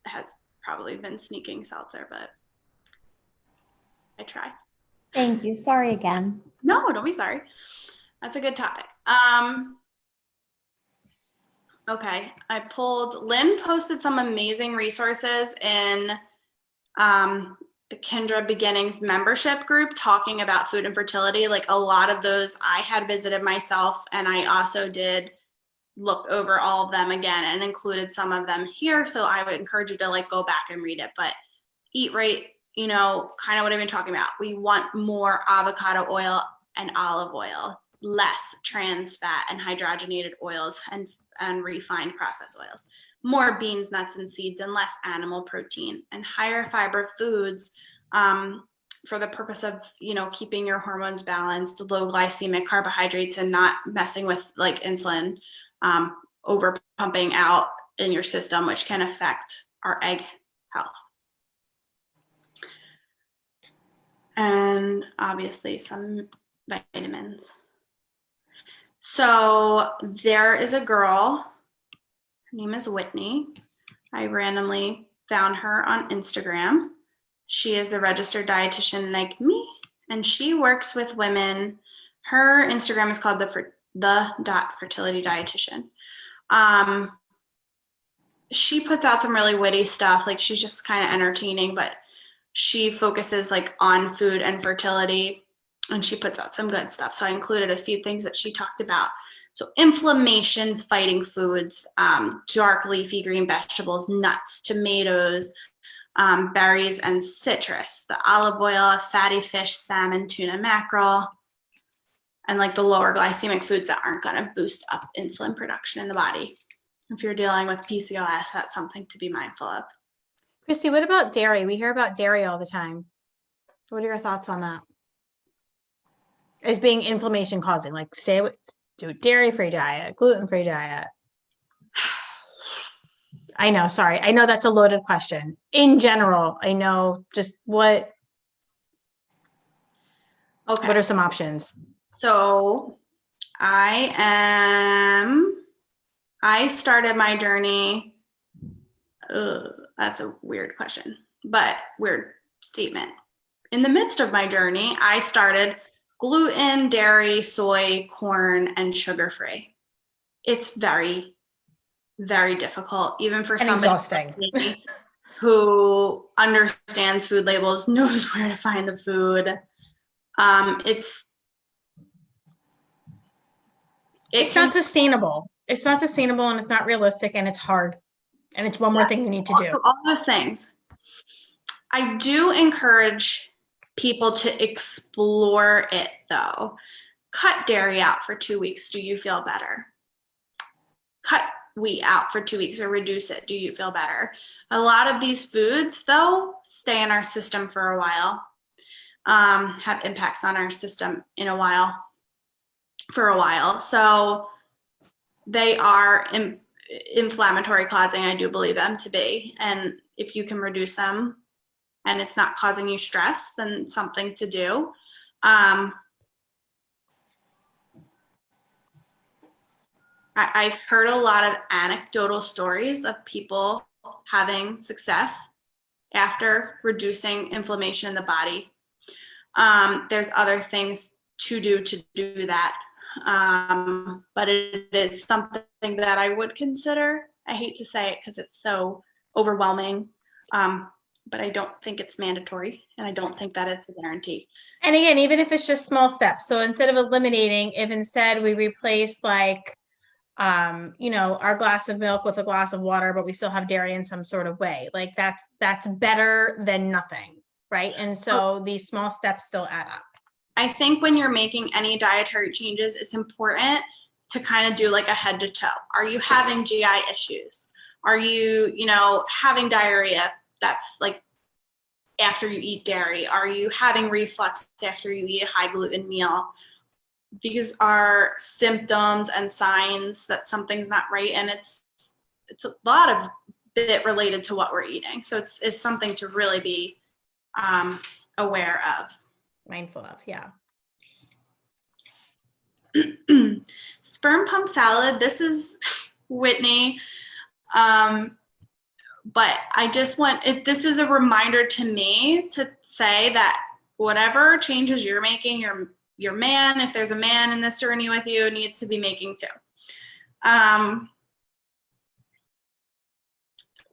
has probably been sneaking seltzer, but I try. Thank you. Sorry again. No, don't be sorry. That's a good topic. Okay, Lynn posted some amazing resources in the Kindred Beginnings membership group talking about food and fertility. Like a lot of those I had visited myself, and I also did look over all of them again and included some of them here. So I would encourage you to like go back and read it. But eat right, kind of what I've been talking about. We want more avocado oil and olive oil, less trans fat and hydrogenated oils and refined processed oils, more beans, nuts, and seeds, and less animal protein, and higher fiber foods for the purpose of, keeping your hormones balanced, low glycemic carbohydrates, and not messing with like insulin over pumping out in your system, which can affect our egg health. And obviously some vitamins. So there is a girl, her name is Whitney. I randomly found her on Instagram. She is a registered dietitian like me, and she works with women. Her Instagram is called the Fertility Dietitian. She puts out some really witty stuff. Like she's just kind of entertaining, but she focuses like on food and fertility, and she puts out some good stuff. So I included a few things that she talked about. So inflammation fighting foods, dark leafy green vegetables, nuts, tomatoes, berries, and citrus, the olive oil, fatty fish, salmon, tuna, mackerel, and like the lower glycemic foods that aren't going to boost up insulin production in the body. If you're dealing with PCOS, that's something to be mindful of. Christy, what about dairy? We hear about dairy all the time. What are your thoughts on that? As being inflammation causing, like do a dairy-free diet, gluten-free diet. I know, sorry. I know that's a loaded question. In general, I know just what are some options? So I started my journey, that's a weird question, but weird statement. In the midst of my journey, I started gluten, dairy, soy, corn, and sugar-free. It's very, very difficult, even for somebody exhausting. like me who understands food labels, knows where to find the food. It's not sustainable. It's not sustainable, and it's not realistic, and it's hard. And it's one more thing you need to do. All those things. I do encourage people to explore it though. Cut dairy out for 2 weeks. Do you feel better? Cut wheat out for 2 weeks or reduce it. Do you feel better? A lot of these foods though stay in our system for a while, have impacts on our system for a while. So they are inflammatory causing, I do believe them to be. And if you can reduce them and it's not causing you stress, then something to do. I've heard a lot of anecdotal stories of people having success after reducing inflammation in the body. There's other things to do that. But it is something that I would consider. I hate to say it because it's so overwhelming, but I don't think it's mandatory, and I don't think that it's a guarantee. And again, even if it's just small steps. So instead of eliminating, if instead we replace like, our glass of milk with a glass of water, but we still have dairy in some sort of way, like that's better than nothing, right? And so these small steps still add up. I think when you're making any dietary changes, it's important to kind of do like a head to toe. Are you having GI issues? Are you, having diarrhea that's like after you eat dairy? Are you having reflux after you eat a high gluten meal? These are symptoms and signs that something's not right, and it's a lot of bit related to what we're eating. So it's something to really be aware of. Mindful of, yeah. Sperm pump salad. This is Whitney. But I just this is a reminder to me to say that whatever changes you're making, your man, if there's a man in this journey with you, needs to be making too.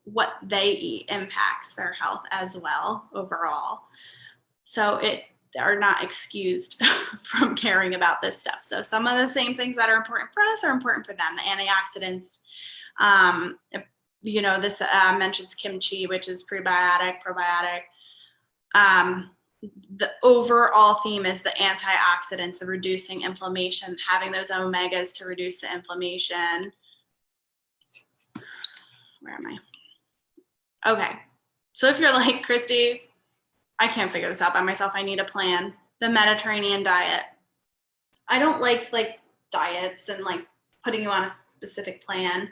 What they eat impacts their health as well overall. So are not excused from caring about this stuff. So some of the same things that are important for us are important for them. The antioxidants, this mentions kimchi, which is prebiotic, probiotic. The overall theme is the antioxidants, the reducing inflammation, having those omegas to reduce the inflammation. Where am I? Okay. So if you're like, Christy, I can't figure this out by myself, I need a plan. The Mediterranean diet. I don't like diets and like putting you on a specific plan.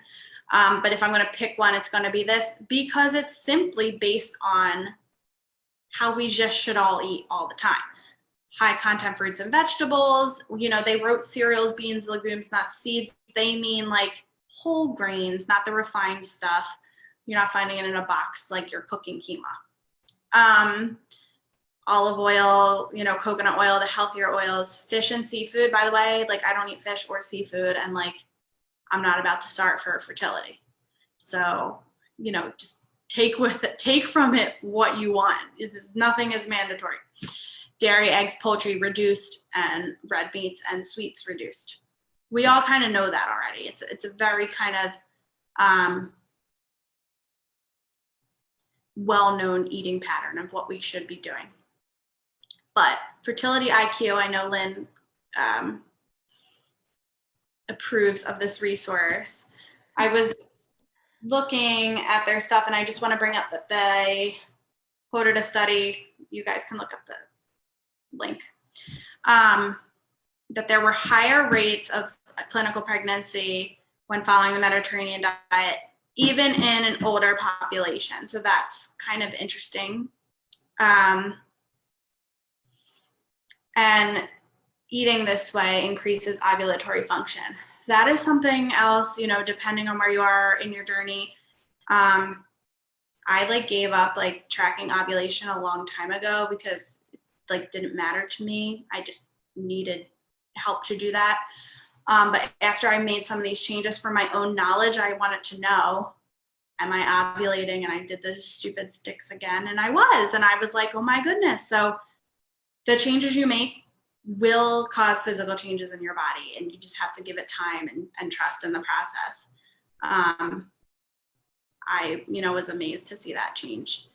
But if I'm going to pick one, it's going to be this, because it's simply based on how we just should all eat all the time. High content fruits and vegetables. They wrote cereals, beans, legumes, not seeds. They mean like whole grains, not the refined stuff. You're not finding it in a box like you're cooking quinoa. Olive oil, coconut oil, the healthier oils, fish and seafood. By the way, like I don't eat fish or seafood, and like I'm not about to start for fertility. So, just take from it what you want. Nothing is mandatory. Dairy, eggs, poultry reduced, and red meats and sweets reduced. We all kind of know that already. It's a very kind of well-known eating pattern of what we should be doing. But Fertility IQ, I know Lynn approves of this resource. I was looking at their stuff, and I just want to bring up that they quoted a study. You guys can look up the link. That there were higher rates of clinical pregnancy when following the Mediterranean diet, even in an older population. So that's kind of interesting. And eating this way increases ovulatory function. That is something else, depending on where you are in your journey. I gave up tracking ovulation a long time ago because it didn't matter to me. I just needed help to do that. But after I made some of these changes for my own knowledge, I wanted to know, am I ovulating? And I did the stupid sticks again, and I was like, oh my goodness. So the changes you make will cause physical changes in your body, and you just have to give it time and trust in the process. I was amazed to see that change.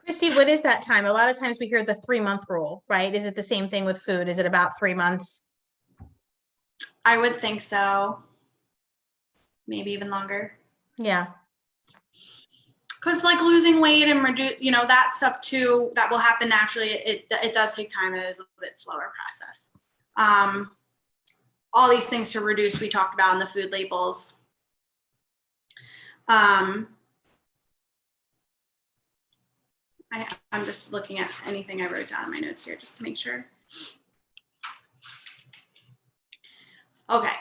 Christy, what is that time? A lot of times we hear the 3-month rule, right? Is it the same thing with food? Is it about 3 months? I would think so. Maybe even longer. Yeah. Because like losing weight and reduce, that stuff too, that will happen naturally. It does take time. It is a little bit slower process. All these things to reduce, we talked about in the food labels. I'm just looking at anything I wrote down in my notes here just to make sure. Okay,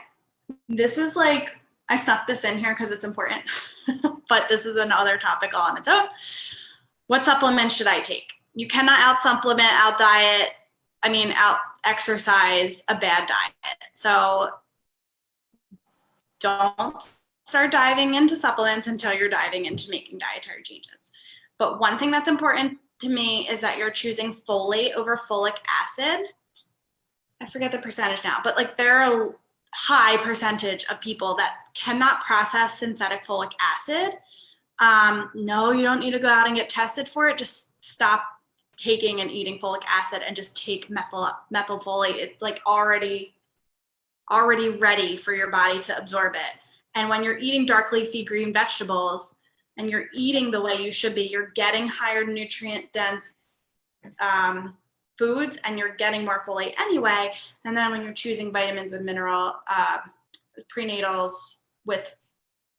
this is like, I snuck this in here because it's important, but this is another topic all on its own. What supplements should I take? You cannot out supplement, out exercise a bad diet. So don't start diving into supplements until you're diving into making dietary changes. But one thing that's important to me is that you're choosing folate over folic acid. I forget the percentage now, but like there are a high percentage of people that cannot process synthetic folic acid. No, you don't need to go out and get tested for it. Just stop taking and eating folic acid and just take methylfolate. It's like already ready for your body to absorb it. And when you're eating dark leafy green vegetables and you're eating the way you should be, you're getting higher nutrient dense foods and you're getting more folate anyway. And then when you're choosing vitamins and mineral prenatals with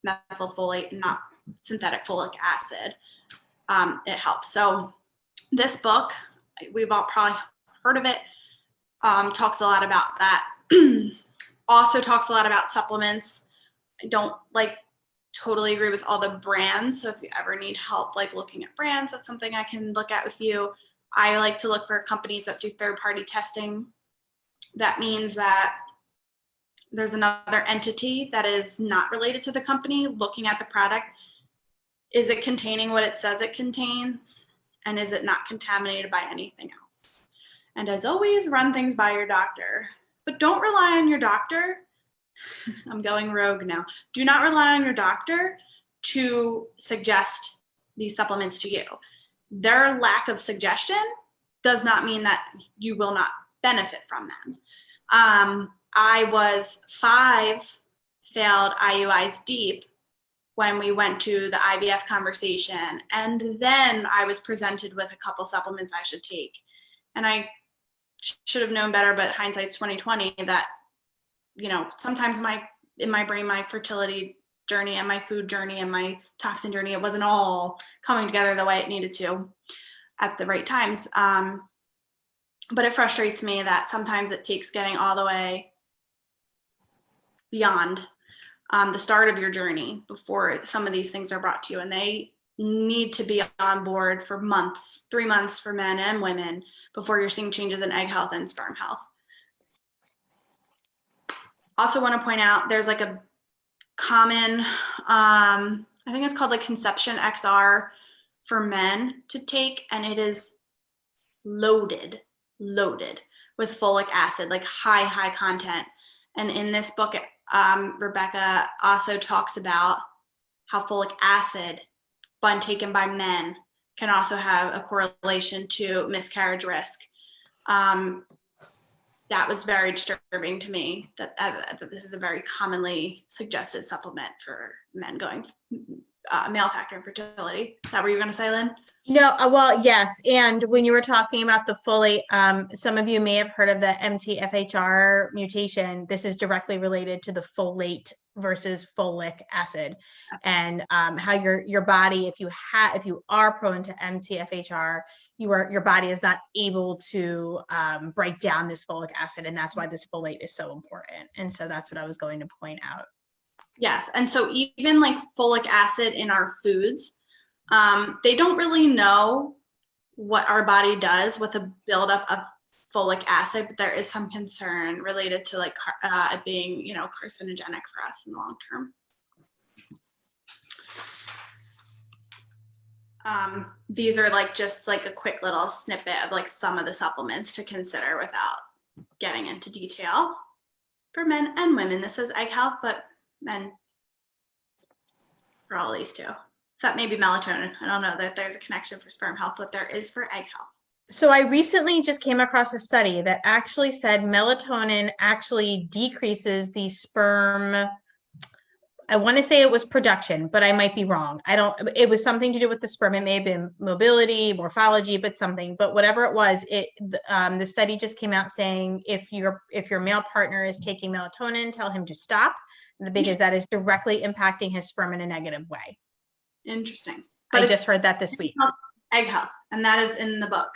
methylfolate and not synthetic folic acid, it helps. So this book, we've all probably heard of it, talks a lot about that. Also talks a lot about supplements. I don't totally agree with all the brands. So if you ever need help looking at brands, that's something I can look at with you. I like to look for companies that do third-party testing. That means that there's another entity that is not related to the company looking at the product. Is it containing what it says it contains? And is it not contaminated by anything else? And as always, run things by your doctor. But don't rely on your doctor. I'm going rogue now. Do not rely on your doctor to suggest these supplements to you. Their lack of suggestion does not mean that you will not benefit from them. I was 5 failed IUIs deep when we went to the IVF conversation. And then I was presented with a couple supplements I should take. And I should have known better, but hindsight's 2020, that, sometimes in my brain, my fertility journey and my food journey and my toxin journey, it wasn't all coming together the way it needed to at the right times. But it frustrates me that sometimes it takes getting all the way beyond the start of your journey before some of these things are brought to you, and they need to be on board for months, 3 months for men and women before you're seeing changes in egg health and sperm health. Also want to point out there's a common, I think it's called Conception XR for men to take, and it is loaded with folic acid, high content. And in this book, Rebecca also talks about how folic acid, when taken by men, can also have a correlation to miscarriage risk. That was very disturbing to me, that this is a very commonly suggested supplement for men going male factor infertility. Is that what you were going to say, Lynn? No, well, yes. And when you were talking about the folate, some of you may have heard of the MTFHR mutation. This is directly related to the folate versus folic acid, and how your body, if you are prone to MTFHR, your body is not able to break down this folic acid, and that's why this folate is so important. And so that's what I was going to point out. Yes, and so even folic acid in our foods, they don't really know what our body does with a buildup of folic acid, but there is some concern related to it being, carcinogenic for us in the long term. These are just a quick little snippet of some of the supplements to consider without getting into detail for men and women. This is egg health, but men for all these too. except maybe melatonin. I don't know that there's a connection for sperm health, but there is for egg health. So I recently just came across a study that actually said melatonin actually decreases the sperm. I want to say it was production, but I might be wrong. It was something to do with the sperm. It may have been mobility, morphology, but something, but whatever it was, the study just came out saying if your male partner is taking melatonin, tell him to stop, because that is directly impacting his sperm in a negative way. Interesting. But I just heard that this week. Egg health, and that is in the book.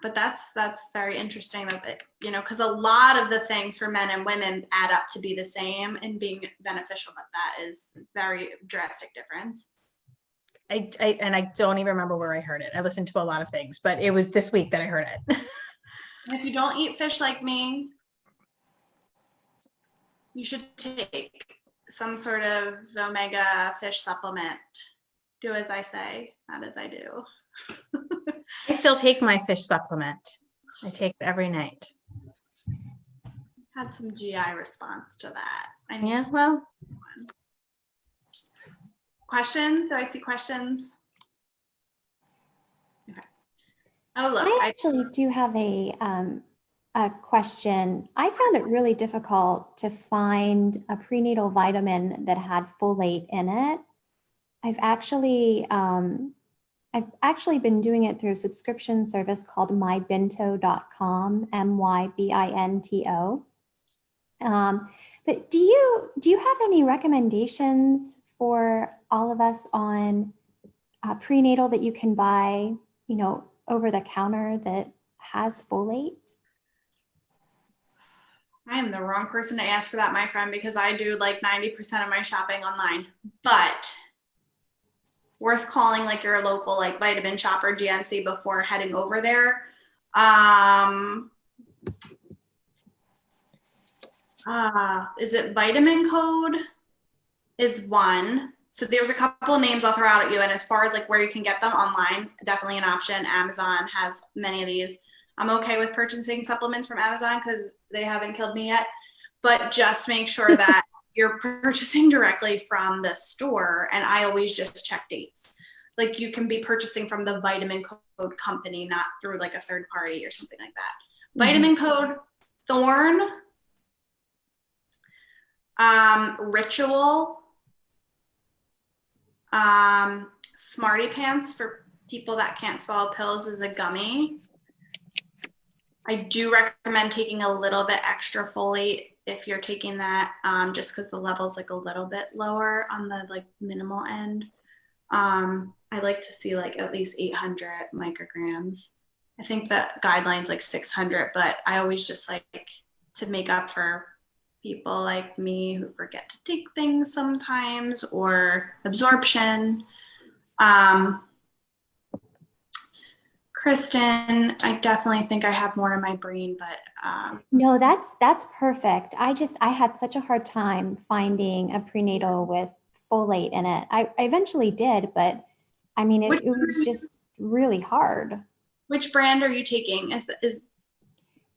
But that's very interesting that, because a lot of the things for men and women add up to be the same and being beneficial, but that is very drastic difference. I don't even remember where I heard it. I listened to a lot of things, but it was this week that I heard it. And if you don't eat fish like me, you should take some sort of omega fish supplement. Do as I say, not as I do. I still take my fish supplement. I take it every night. Had some GI response to that. Yeah, well. Questions? Do I see questions? Okay. Oh, look. I actually do have a question. I found it really difficult to find a prenatal vitamin that had folate in it. I've actually been doing it through a subscription service called mybinto.com, MYBINTO. But do you have any recommendations for all of us on prenatal that you can buy, over the counter that has folate? I am the wrong person to ask for that, my friend, because I do like 90% of my shopping online. But worth calling like your local like Vitamin Shop or GNC before heading over there. Is it Vitamin Code is one. So there's a couple of names I'll throw out at you. And as far as like where you can get them online, definitely an option. Amazon has many of these. I'm okay with purchasing supplements from Amazon because they haven't killed me yet. But just make sure that you're purchasing directly from the store. And I always just check dates. Like you can be purchasing from the Vitamin Code company, not through like a third party or something like that. Mm-hmm. Vitamin Code, Thorn, Ritual, Smarty Pants for people that can't swallow pills is a gummy. I do recommend taking a little bit extra folate if you're taking that, just because the level's like a little bit lower on the like minimal end. I like to see like at least 800 micrograms. I think that guideline's like 600, but I always just like to make up for people like me who forget to take things sometimes, or absorption. Kristen, I definitely think I have more in my brain, but no, that's perfect. I had such a hard time finding a prenatal with folate in it. I eventually did, but I mean, it was just really hard. Which brand are you taking?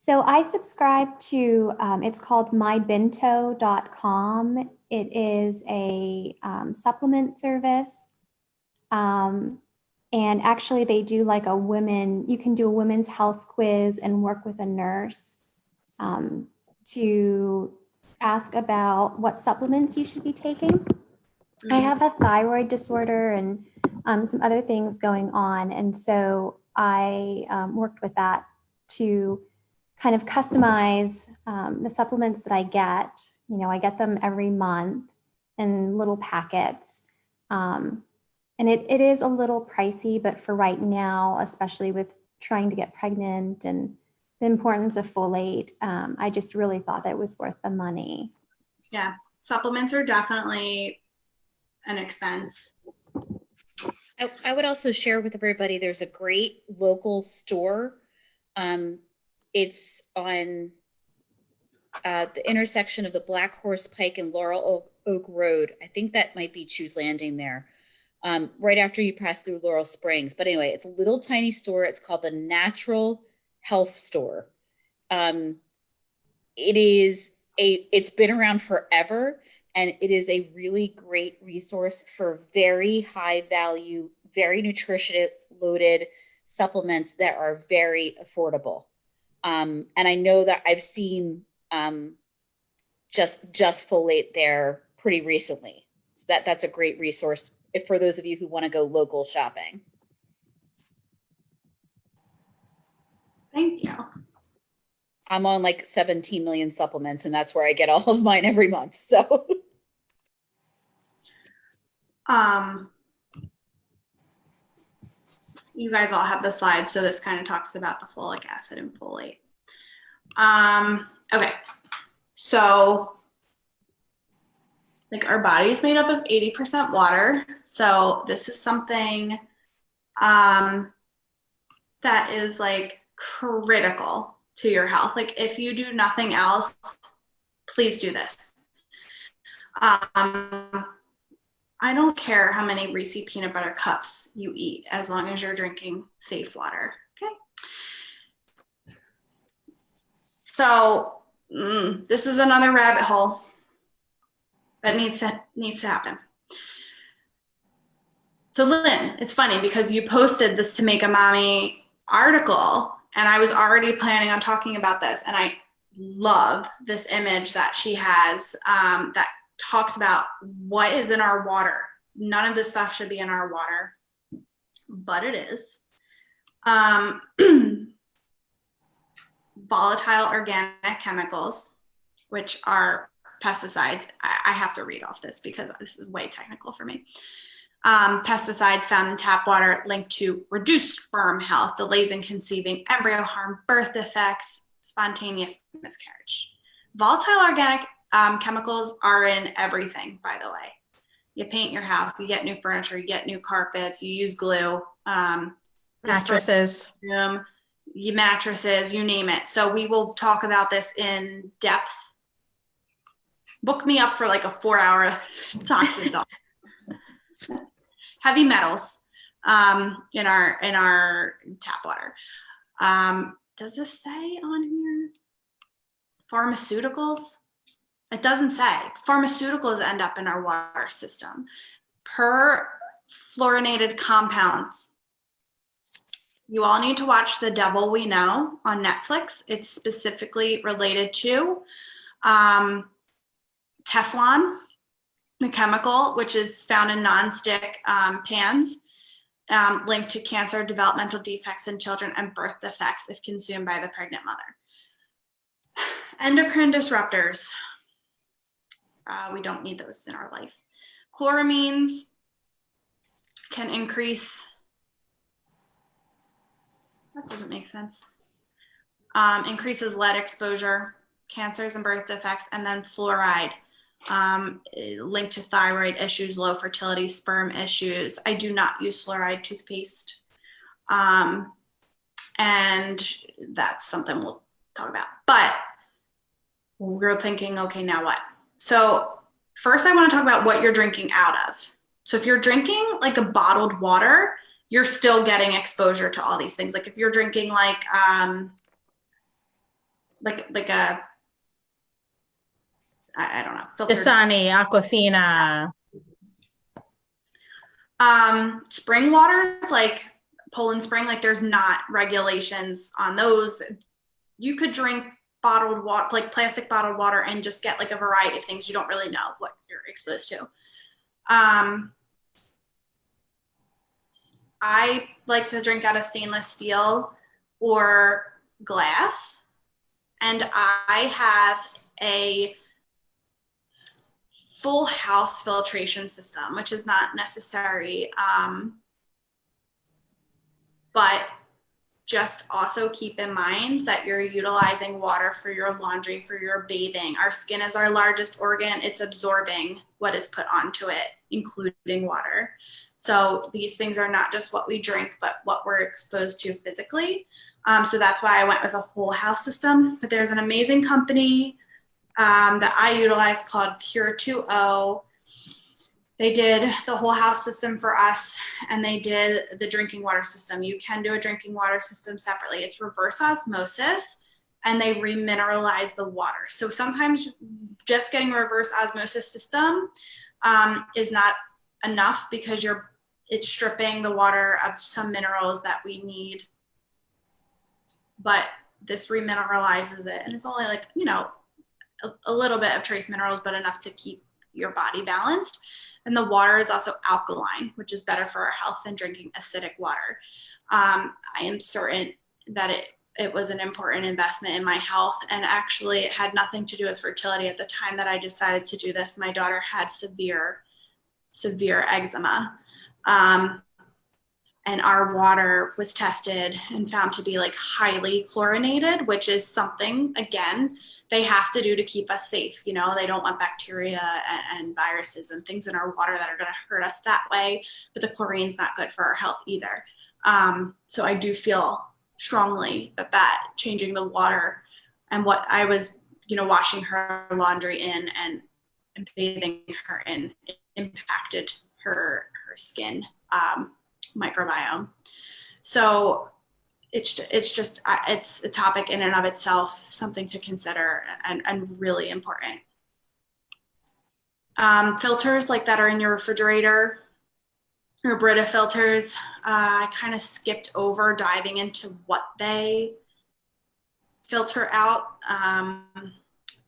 So I subscribe to, it's called mybinto.com. It is a supplement service. And actually they do like you can do a women's health quiz and work with a nurse to ask about what supplements you should be taking. I have a thyroid disorder and some other things going on. And so I worked with that to kind of customize the supplements that I get. I get them every month in little packets. And it is a little pricey, but for right now, especially with trying to get pregnant and the importance of folate, I just really thought that it was worth the money. Yeah, supplements are definitely an expense. I would also share with everybody, there's a great local store. It's on the intersection of the Black Horse Pike and Laurel Oak Road. I think that might be Choose Landing there. Right after you pass through Laurel Springs. But anyway, it's a little tiny store. It's called the Natural Health Store. It's been around forever. And it is a really great resource for very high value, very nutrition loaded supplements that are very affordable. And I know that I've seen just folate there pretty recently. So that's a great resource for those of you who want to go local shopping. Thank you. I'm on like 17 million supplements, and that's where I get all of mine every month. So you guys all have the slides, so this kind of talks about the folic acid and folate. Okay, so like our body is made up of 80% water. So this is something that is like critical to your health. Like if you do nothing else, please do this. I don't care how many Reese's peanut butter cups you eat as long as you're drinking safe water, okay? So this is another rabbit hole that needs to happen. So Lynn, it's funny because you posted this To Make a Mommy article and I was already planning on talking about this, and I love this image that she has that talks about what is in our water. None of this stuff should be in our water, but it is. Volatile organic chemicals, which are pesticides. I have to read off this because this is way technical for me. Pesticides found in tap water linked to reduced sperm health, delays in conceiving, embryo harm, birth defects, spontaneous miscarriage. Volatile organic chemicals are in everything, by the way. You paint your house, you get new furniture, you get new carpets, you use glue. Mattresses. Mattresses, you name it. So we will talk about this in depth. Book me up for like a 4-hour toxin talk. Heavy metals in our tap water. Does this say on here? Pharmaceuticals? It doesn't say. Pharmaceuticals end up in our water system. Perfluorinated compounds. You all need to watch The Devil We Know on Netflix. It's specifically related to Teflon, the chemical, which is found in nonstick pans, linked to cancer, developmental defects in children, and birth defects if consumed by the pregnant mother. Endocrine disruptors. We don't need those in our life. Chloramines can increase, that doesn't make sense. Increases lead exposure, cancers and birth defects, and then fluoride. Linked to thyroid issues, low fertility, sperm issues. I do not use fluoride toothpaste. And that's something we'll talk about. But we're thinking, okay, now what? So first I want to talk about what you're drinking out of. So if you're drinking like a bottled water, you're still getting exposure to all these things. Like if you're drinking like a, I don't know. Dasani, Aquafina. Spring waters like Poland Spring, like there's not regulations on those. You could drink bottled water, like plastic bottled water, and just get like a variety of things. You don't really know what you're exposed to. I like to drink out of stainless steel or glass, and I have a full house filtration system, which is not necessary, but just also keep in mind that you're utilizing water for your laundry, for your bathing. Our skin is our largest organ. It's absorbing what is put onto it, including water. So these things are not just what we drink, but what we're exposed to physically. So that's why I went with a whole house system. But there's an amazing company that I utilize called Pure 2O. They did the whole house system for us, and they did the drinking water system. You can do a drinking water system separately. It's reverse osmosis, and they remineralize the water. So sometimes just getting a reverse osmosis system is not enough because it's stripping the water of some minerals that we need. But this remineralizes it, and it's only like, you know, a little bit of trace minerals, but enough to keep your body balanced. And the water is also alkaline, which is better for our health than drinking acidic water. I am certain that it was an important investment in my health. And actually it had nothing to do with fertility. At the time that I decided to do this, my daughter had severe eczema. And our water was tested and found to be like highly chlorinated, which is something, again, they have to do to keep us safe. You know, they don't want bacteria and viruses and things in our water that are going to hurt us that way. But the chlorine's not good for our health either. So I do feel strongly that changing the water and what I was, you know, washing her laundry in and bathing her in impacted her skin microbiome. So it's a topic in and of itself, something to consider and really important. Filters like that are in your refrigerator, or Brita filters, I kind of skipped over diving into what they filter out.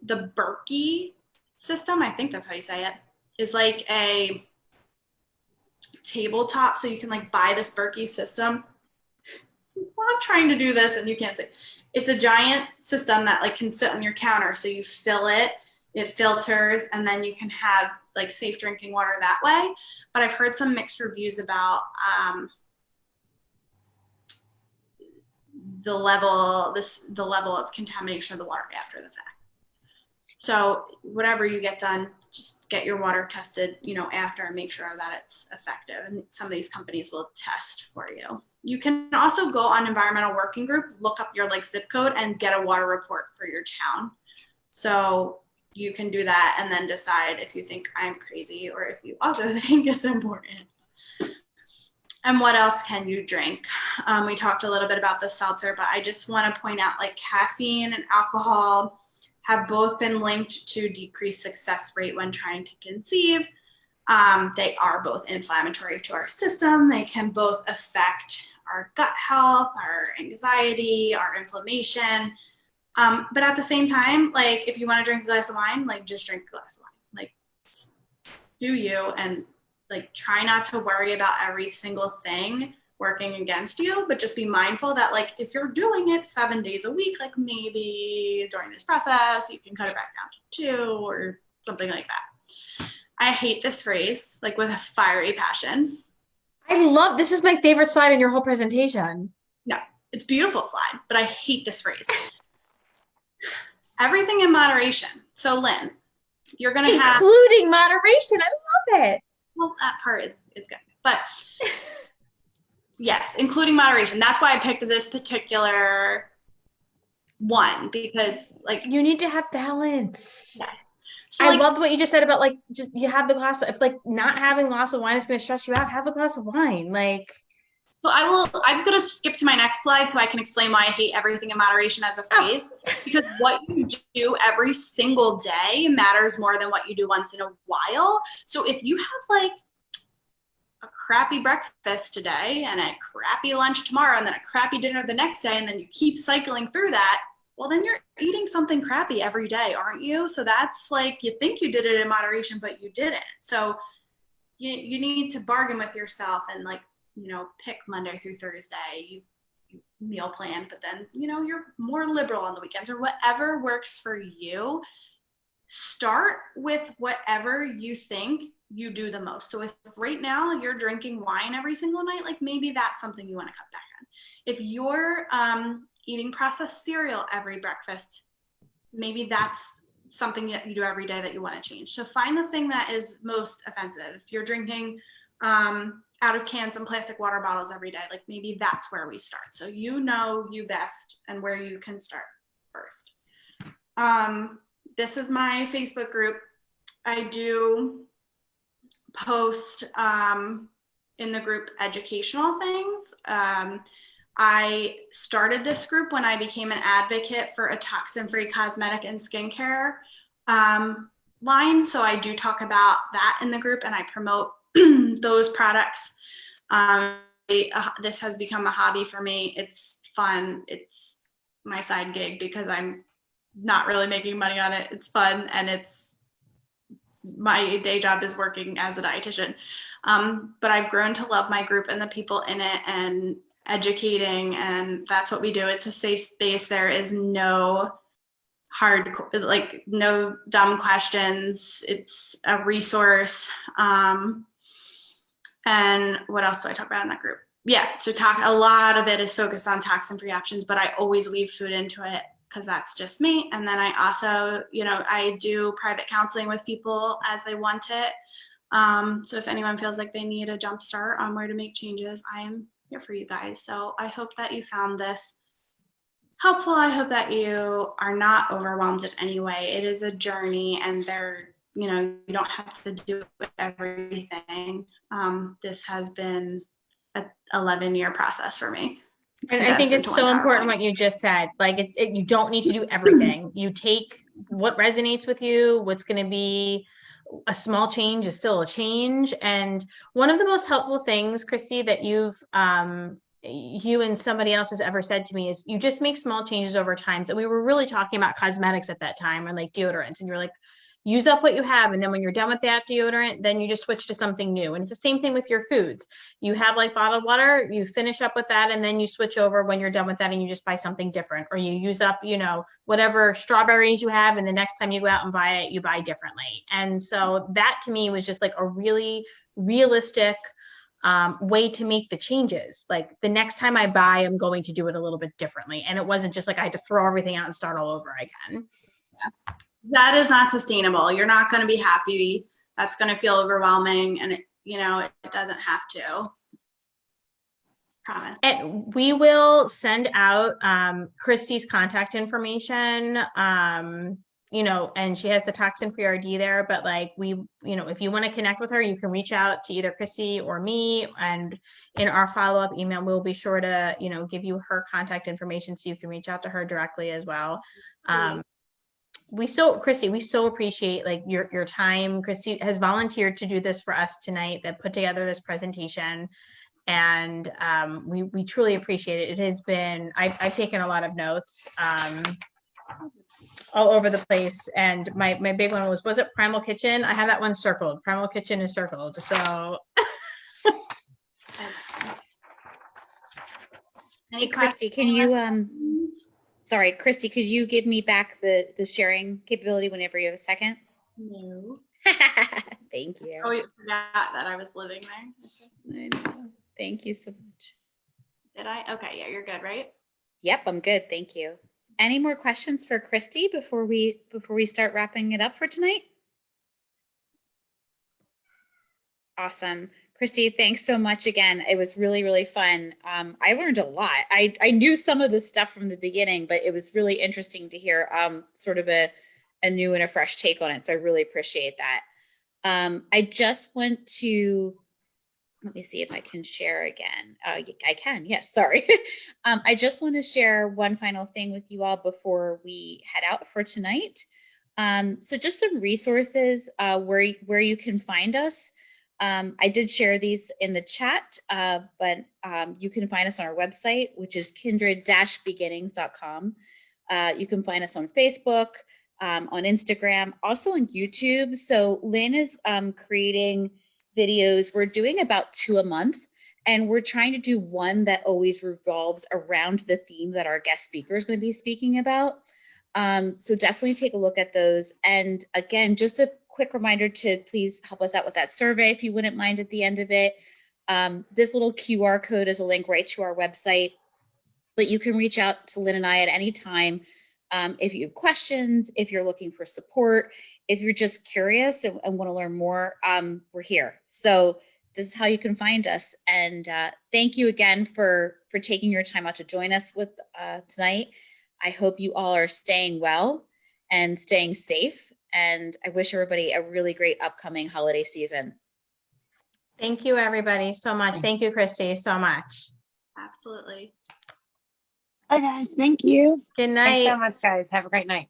The Berkey system, I think that's how you say it, is like a tabletop, so you can like buy this Berkey system. Well, I'm trying to do this and you can't see. It's a giant system that like can sit on your counter, so you fill it, it filters, and then you can have like safe drinking water that way. But I've heard some mixed reviews about the level of contamination of the water after the fact. So whatever you get done, just get your water tested, you know, after, and make sure that it's effective. And some of these companies will test for you. You can also go on Environmental Working Group, look up your like zip code and get a water report for your town. So you can do that and then decide if you think I'm crazy or if you also think it's important. And what else can you drink? We talked a little bit about the seltzer, but I just want to point out like caffeine and alcohol have both been linked to decreased success rate when trying to conceive. They are both inflammatory to our system. They can both affect our gut health, our anxiety, our inflammation. But at the same time, like if you want to drink a glass of wine, like just drink a glass of wine. Like do you, and like try not to worry about every single thing working against you, but just be mindful that like if you're doing it 7 days a week, like maybe during this process you can cut it back down to 2 or something like that. I hate this phrase like with a fiery passion. I love, this is my favorite slide in your whole presentation. Yeah, it's a beautiful slide, but I hate this phrase. Everything in moderation. So Lynn, you're gonna have including moderation. I love it. Well, that part is good, but yes, including moderation. That's why I picked this particular one, because like you need to have balance. Yes. So, I loved what you just said about like just you have the glass. If like not having a glass of wine is going to stress you out, have a glass of wine. Like, so I'm going to skip to my next slide so I can explain why I hate everything in moderation as a phrase. Because what you do every single day matters more than what you do once in a while. So if you have like a crappy breakfast today and a crappy lunch tomorrow and then a crappy dinner the next day, and then you keep cycling through that, well, then you're eating something crappy every day, aren't you? So that's like, you think you did it in moderation, but you didn't. So you need to bargain with yourself and like, you know, pick Monday through Thursday, you meal plan, but then, you know, you're more liberal on the weekends or whatever works for you. Start with whatever you think you do the most. So if right now you're drinking wine every single night, like maybe that's something you want to cut back on. If you're eating processed cereal every breakfast, maybe that's something that you do every day that you want to change. So find the thing that is most offensive. If you're drinking out of cans and plastic water bottles every day, like maybe that's where we start. So you know you best and where you can start first. This is my Facebook group. I do post in the group educational things. I started this group when I became an advocate for a toxin-free cosmetic and skincare line. So I do talk about that in the group and I promote those products. This has become a hobby for me. It's fun. It's my side gig because I'm not really making money on it. It's fun and it's my day job is working as a dietitian. But I've grown to love my group and the people in it and educating, and that's what we do. It's a safe space. There is no no dumb questions. It's a resource. And what else do I talk about in that group? Yeah, so a lot of it is focused on toxin-free options, but I always weave food into it because that's just me. And then I also, I do private counseling with people as they want it. So if anyone feels like they need a jump start on where to make changes, I am here for you guys. So I hope that you found this helpful. I hope that you are not overwhelmed in any way. It is a journey and you don't have to do everything. This has been an 11-year process for me. And I think it's so important what you just said. Like you don't need to do everything. You take what resonates with you, what's going to be a small change is still a change. And one of the most helpful things, Christy, that you and somebody else has ever said to me is you just make small changes over time. So we were really talking about cosmetics at that time and like deodorants. And you're like, use up what you have. And then when you're done with that deodorant, then you just switch to something new. And it's the same thing with your foods. You have like bottled water, you finish up with that, and then you switch over when you're done with that and you just buy something different. Or you use up, whatever strawberries you have, and the next time you go out and buy it, you buy differently. And so that to me was just like a really realistic way to make the changes. Like the next time I buy, I'm going to do it a little bit differently. And it wasn't just like I had to throw everything out and start all over again. Yeah. That is not sustainable. You're not going to be happy. That's going to feel overwhelming, and it doesn't have to. Promise. And we will send out Christy's contact information. And she has the toxin-free RD there, but like if you want to connect with her, you can reach out to either Christy or me, and in our follow-up email, we'll be sure to, give you her contact information so you can reach out to her directly as well. Christy, we so appreciate like your time. Christy has volunteered to do this for us tonight, that put together this presentation. And we truly appreciate it. It has been, I've taken a lot of notes all over the place. And my big one was it Primal Kitchen? I have that one circled. Primal Kitchen is circled. So. Hey, Christy, can you, sorry, Christy, could you give me back the sharing capability whenever you have a second? No. Thank you. I always forgot that I was living there. I know. Thank you so much. Did I? Okay, yeah, you're good, right? Yep, I'm good. Thank you. Any more questions for Christy before we start wrapping it up for tonight? Awesome. Christy, thanks so much again. It was really, really fun. I learned a lot. I knew some of the stuff from the beginning, but it was really interesting to hear sort of a new and a fresh take on it. So I really appreciate that. I just want to, let me see if I can share again. I can, yes, sorry. I just want to share one final thing with you all before we head out for tonight. So just some resources where you can find us. I did share these in the chat, but you can find us on our website, which is kindred-beginnings.com. You can find us on Facebook, on Instagram, also on YouTube. So Lynn is creating videos. We're doing about 2 a month, and we're trying to do one that always revolves around the theme that our guest speaker is going to be speaking about. So definitely take a look at those. And again, just a quick reminder to please help us out with that survey if you wouldn't mind at the end of it. This little QR code is a link right to our website, but you can reach out to Lynn and I at any time if you have questions, if you're looking for support, if you're just curious and want to learn more, we're here. So this is how you can find us. And thank you again for taking your time out to join us with tonight. I hope you all are staying well and staying safe. And I wish everybody a really great upcoming holiday season. Thank you, everybody, so much. Thank you, Christy, so much. Absolutely. Bye, guys. Thank you. Good night. Thanks so much, guys. Have a great night.